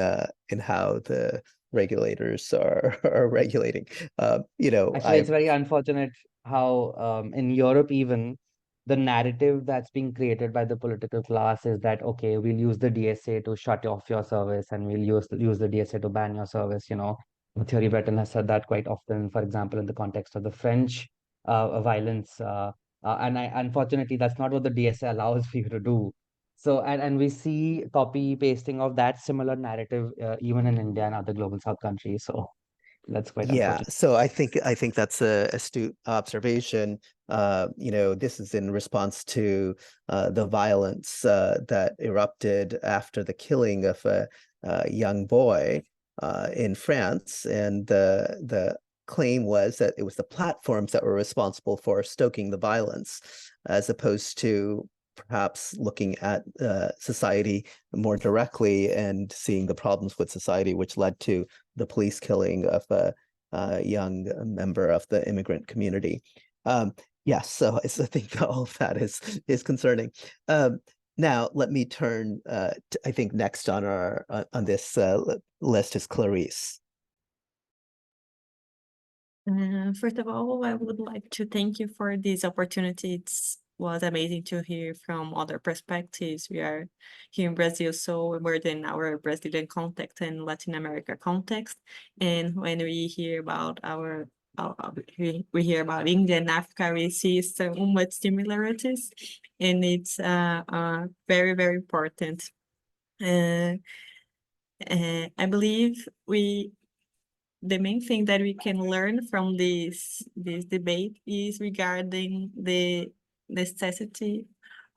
how the regulators are regulating. Actually, it's very unfortunate how in Europe even, the narrative that's being created by the political class is that, okay, we'll use the DSA to shut off your service, and we'll use the DSA to ban your service. Thierry Breton has said that quite often, for example, in the context of the French violence. And unfortunately, that's not what the DSA allows for you to do. So, and we see copy pasting of that similar narrative even in India and other Global South countries. So that's quite unfortunate. So I think that's a astute observation. This is in response to the violence that erupted after the killing of a young boy in France, and the claim was that it was the platforms that were responsible for stoking the violence, as opposed to perhaps looking at society more directly and seeing the problems with society, which led to the police killing of a young member of the immigrant community. Yes, so I think all of that is concerning. Now let me turn. I think next on our on this list is Clarice. First of all, I would like to thank you for this opportunity. It was amazing to hear from other perspectives. We are here in Brazil, so more than our Brazilian context and Latin America context. And when we hear about we hear about India and Africa, we see so much similarities, and it's very, very important. I believe the main thing that we can learn from this debate is regarding the necessity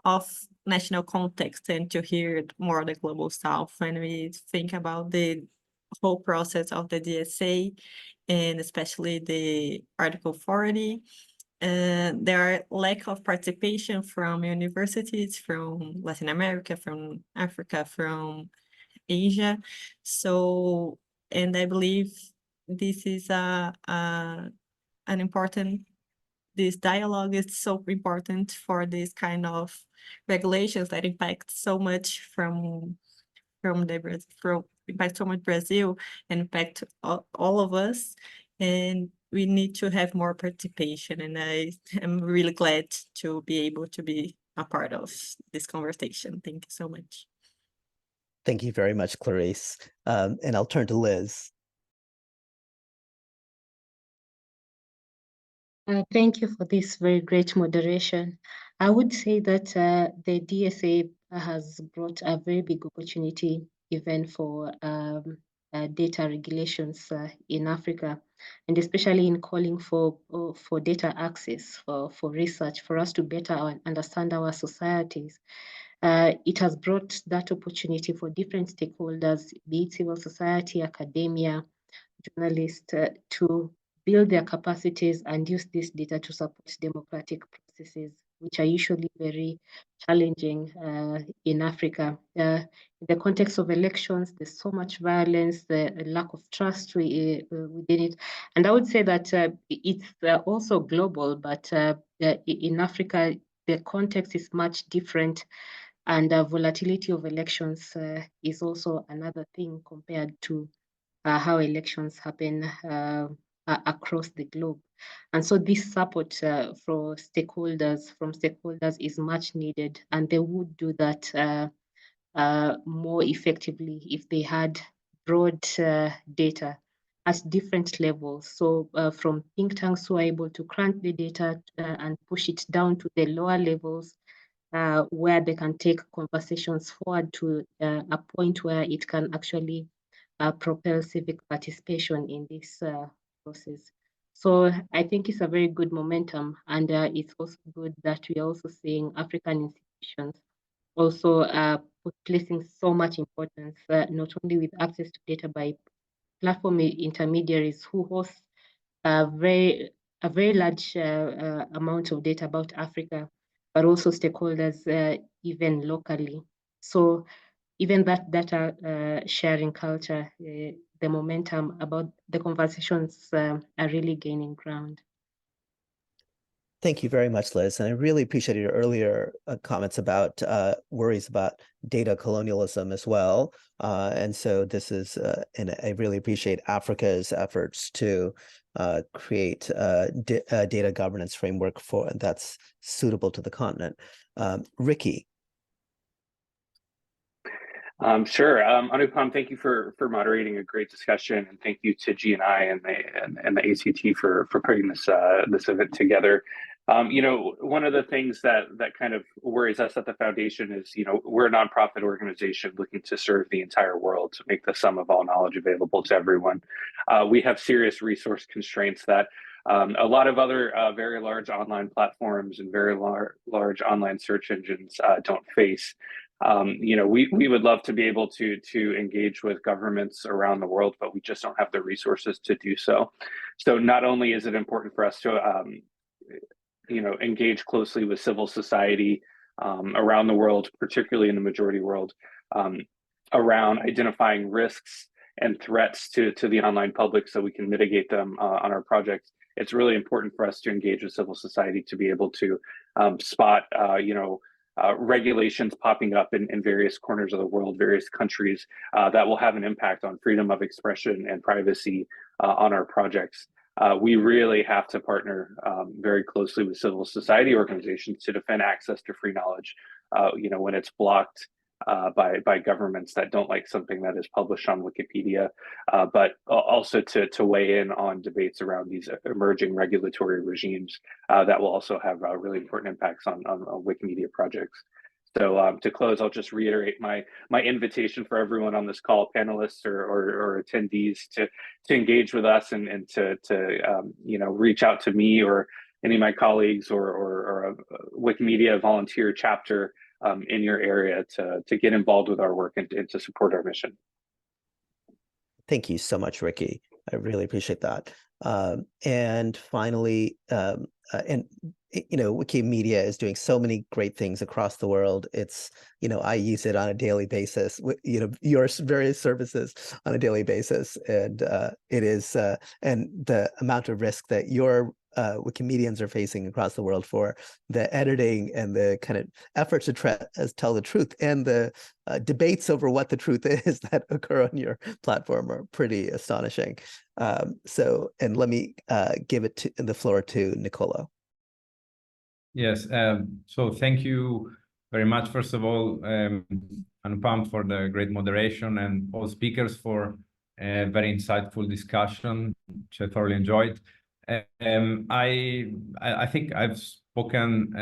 of national context and to hear more the Global South when we think about the whole process of the DSA and especially the Article 40. There are lack of participation from universities from Latin America, from Africa, from Asia. So, and I believe this is an important, this dialogue is so important for this kind of regulations that impact so much impact so much Brazil and impact all of us. And we need to have more participation. And I am really glad to be able to be a part of this conversation. Thank you so much. Thank you very much, Clarice. And I'll turn to Liz. Thank you for this very great moderation. I would say that the DSA has brought a very big opportunity even for data regulations in Africa, and especially in calling for data access for research, for us to better understand our societies. It has brought that opportunity for different stakeholders, be it civil society, academia, journalists, to build their capacities and use this data to support democratic processes, which are usually very challenging in Africa. In the context of elections, there's so much violence, the lack of trust within it. And I would say that it's also global, but in Africa, the context is much different. And the volatility of elections is also another thing compared to how elections happen across the globe. And so this support from stakeholders is much needed, and they would do that more effectively if they had broad data at different levels. So from think tanks who are able to crunch the data and push it down to the lower levels, where they can take conversations forward to a point where it can actually propel civic participation in this process. So I think it's a very good momentum, and it's also good that we are also seeing African institutions also placing so much importance, not only with access to data by platform intermediaries who host a very large amount of data about Africa, but also stakeholders even locally. So even that data sharing culture, the momentum about the conversations are really gaining ground. Thank you very much, Liz. And I really appreciated your earlier comments about worries about data colonialism as well. And so this is, and I really appreciate Africa's efforts to create a data governance framework that's suitable to the continent. Ricky. Sure. Anupam, thank you for moderating a great discussion, and thank you to GNI and the ACT for putting this event together. One of the things that kind of worries us at the foundation is, we're a nonprofit organization looking to serve the entire world, to make the sum of all knowledge available to everyone. We have serious resource constraints that a lot of other very large online platforms and very large online search engines don't face. We would love to be able to engage with governments around the world, but we just don't have the resources to do so. So not only is it important for us to engage closely with civil society around the world, particularly in the majority world, around identifying risks and threats to the online public so we can mitigate them on our projects. It's really important for us to engage with civil society to be able to spot, regulations popping up in various corners of the world, various countries that will have an impact on freedom of expression and privacy on our projects. We really have to partner very closely with civil society organizations to defend access to free knowledge, when it's blocked by governments that don't like something that is published on Wikipedia, but also to weigh in on debates around these emerging regulatory regimes that will also have really important impacts on Wikimedia projects. So to close, I'll just reiterate my invitation for everyone on this call, panelists or attendees, to engage with us and to reach out to me or any of my colleagues or a Wikimedia volunteer chapter in your area to get involved with our work and to support our mission. Thank you so much, Ricky. I really appreciate that. And finally, Wikimedia is doing so many great things across the world. It's, I use it on a daily basis, your various services on a daily basis. And it is, and the amount of risk that your Wikimedians are facing across the world for the editing and the kind of efforts to tell the truth and the debates over what the truth is that occur on your platform are pretty astonishing. And let me give the floor to Nicolo. Yes, so thank you very much, first of all, Anupam, for the great moderation, and all speakers for a very insightful discussion, which I thoroughly enjoyed. I think I've spoken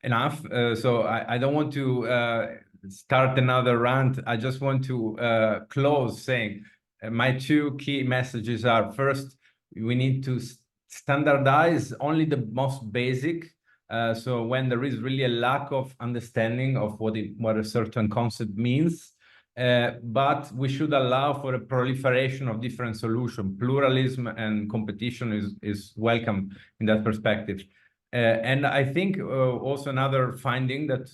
enough, so I don't want to start another rant. I just want to close saying my two key messages are: first, we need to standardize only the most basic. So when there is really a lack of understanding of what a certain concept means, but we should allow for a proliferation of different solutions. Pluralism and competition is welcome in that perspective. And I think also another finding that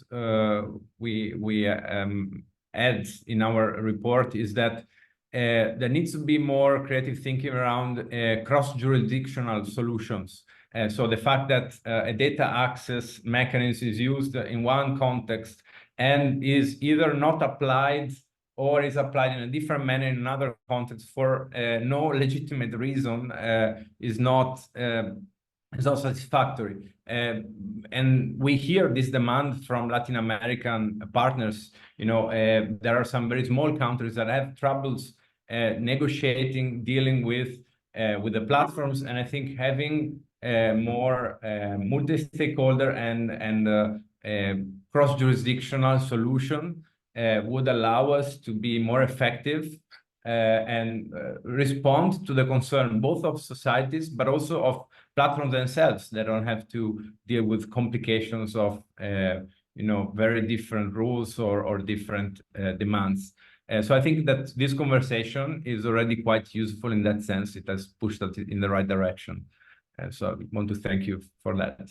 we add in our report is that there needs to be more creative thinking around cross-jurisdictional solutions. So the fact that a data access mechanism is used in one context and is either not applied or is applied in a different manner in another context for no legitimate reason is not satisfactory. And we hear this demand from Latin American partners. There are some very small countries that have troubles negotiating, dealing with the platforms, and I think having more multi-stakeholder and cross-jurisdictional solution would allow us to be more effective and respond to the concern both of societies but also of platforms themselves that don't have to deal with complications of very different rules or different demands. So I think that this conversation is already quite useful in that sense. It has pushed us in the right direction. So I want to thank you for that.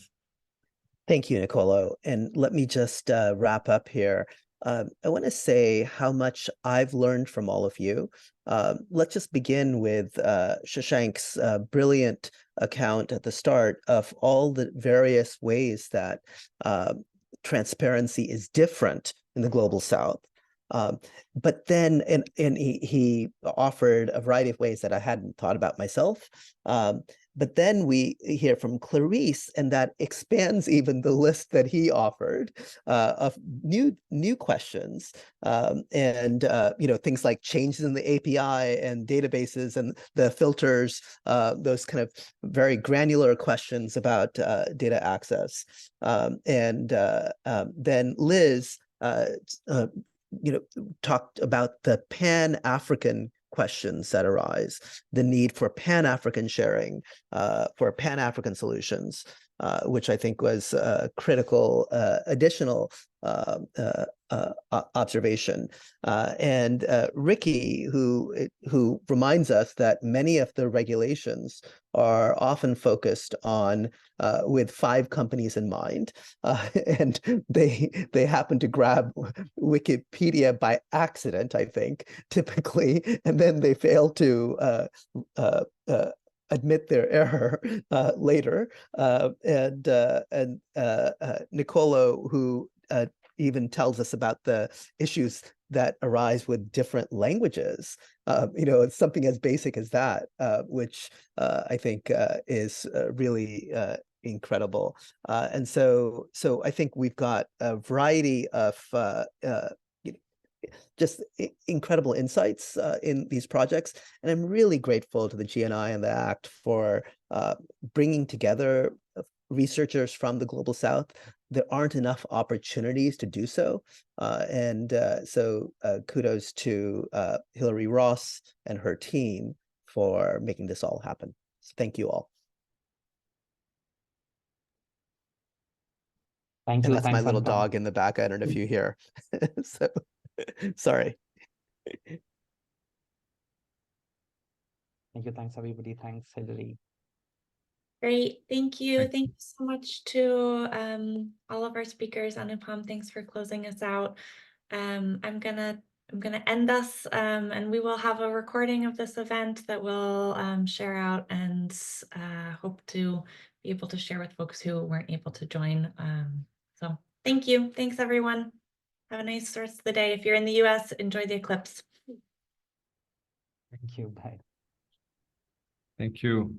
Thank you, Nicolo. And let me just wrap up here. I want to say how much I've learned from all of you. Let's just begin with Shashank's brilliant account at the start of all the various ways that transparency is different in the Global South. But then, and he offered a variety of ways that I hadn't thought about myself. But then we hear from Clarice, and that expands even the list that he offered of new questions, and things like changes in the API and databases and the filters, those kind of very granular questions about data access. And then Liz talked about the Pan-African questions that arise, the need for Pan-African sharing, for Pan-African solutions, which I think was a critical additional observation. And Ricky, who reminds us that many of the regulations are often focused on with 5 companies in mind, and they happen to grab Wikipedia by accident, I think, typically, and then they fail to admit their error later. Nicolo, who even tells us about the issues that arise with different languages. It's something as basic as that, which I think is really incredible. And so I think we've got a variety of just incredible insights in these projects. And I'm really grateful to the GNI and the ACT for bringing together researchers from the Global South. There aren't enough opportunities to do so. So kudos to Hilary Ross and her team for making this all happen. So thank you all. Thank And you. that's my Thanks, little Anupam. dog in the back. I don't know if you hear. So sorry. Thank you. Thanks, everybody. Thanks, Hilary. Great, thank you. Thank Thank you so much to all of our speakers. Anupam, thanks for closing us out. I'm gonna end us, and we will have a recording of this event that we'll share out, and hope to be able to share with folks who weren't able to join. So thank you. Thanks, everyone. Have a nice rest of the day. If you're in the US, enjoy the eclipse. Thank you. Bye. Thank you.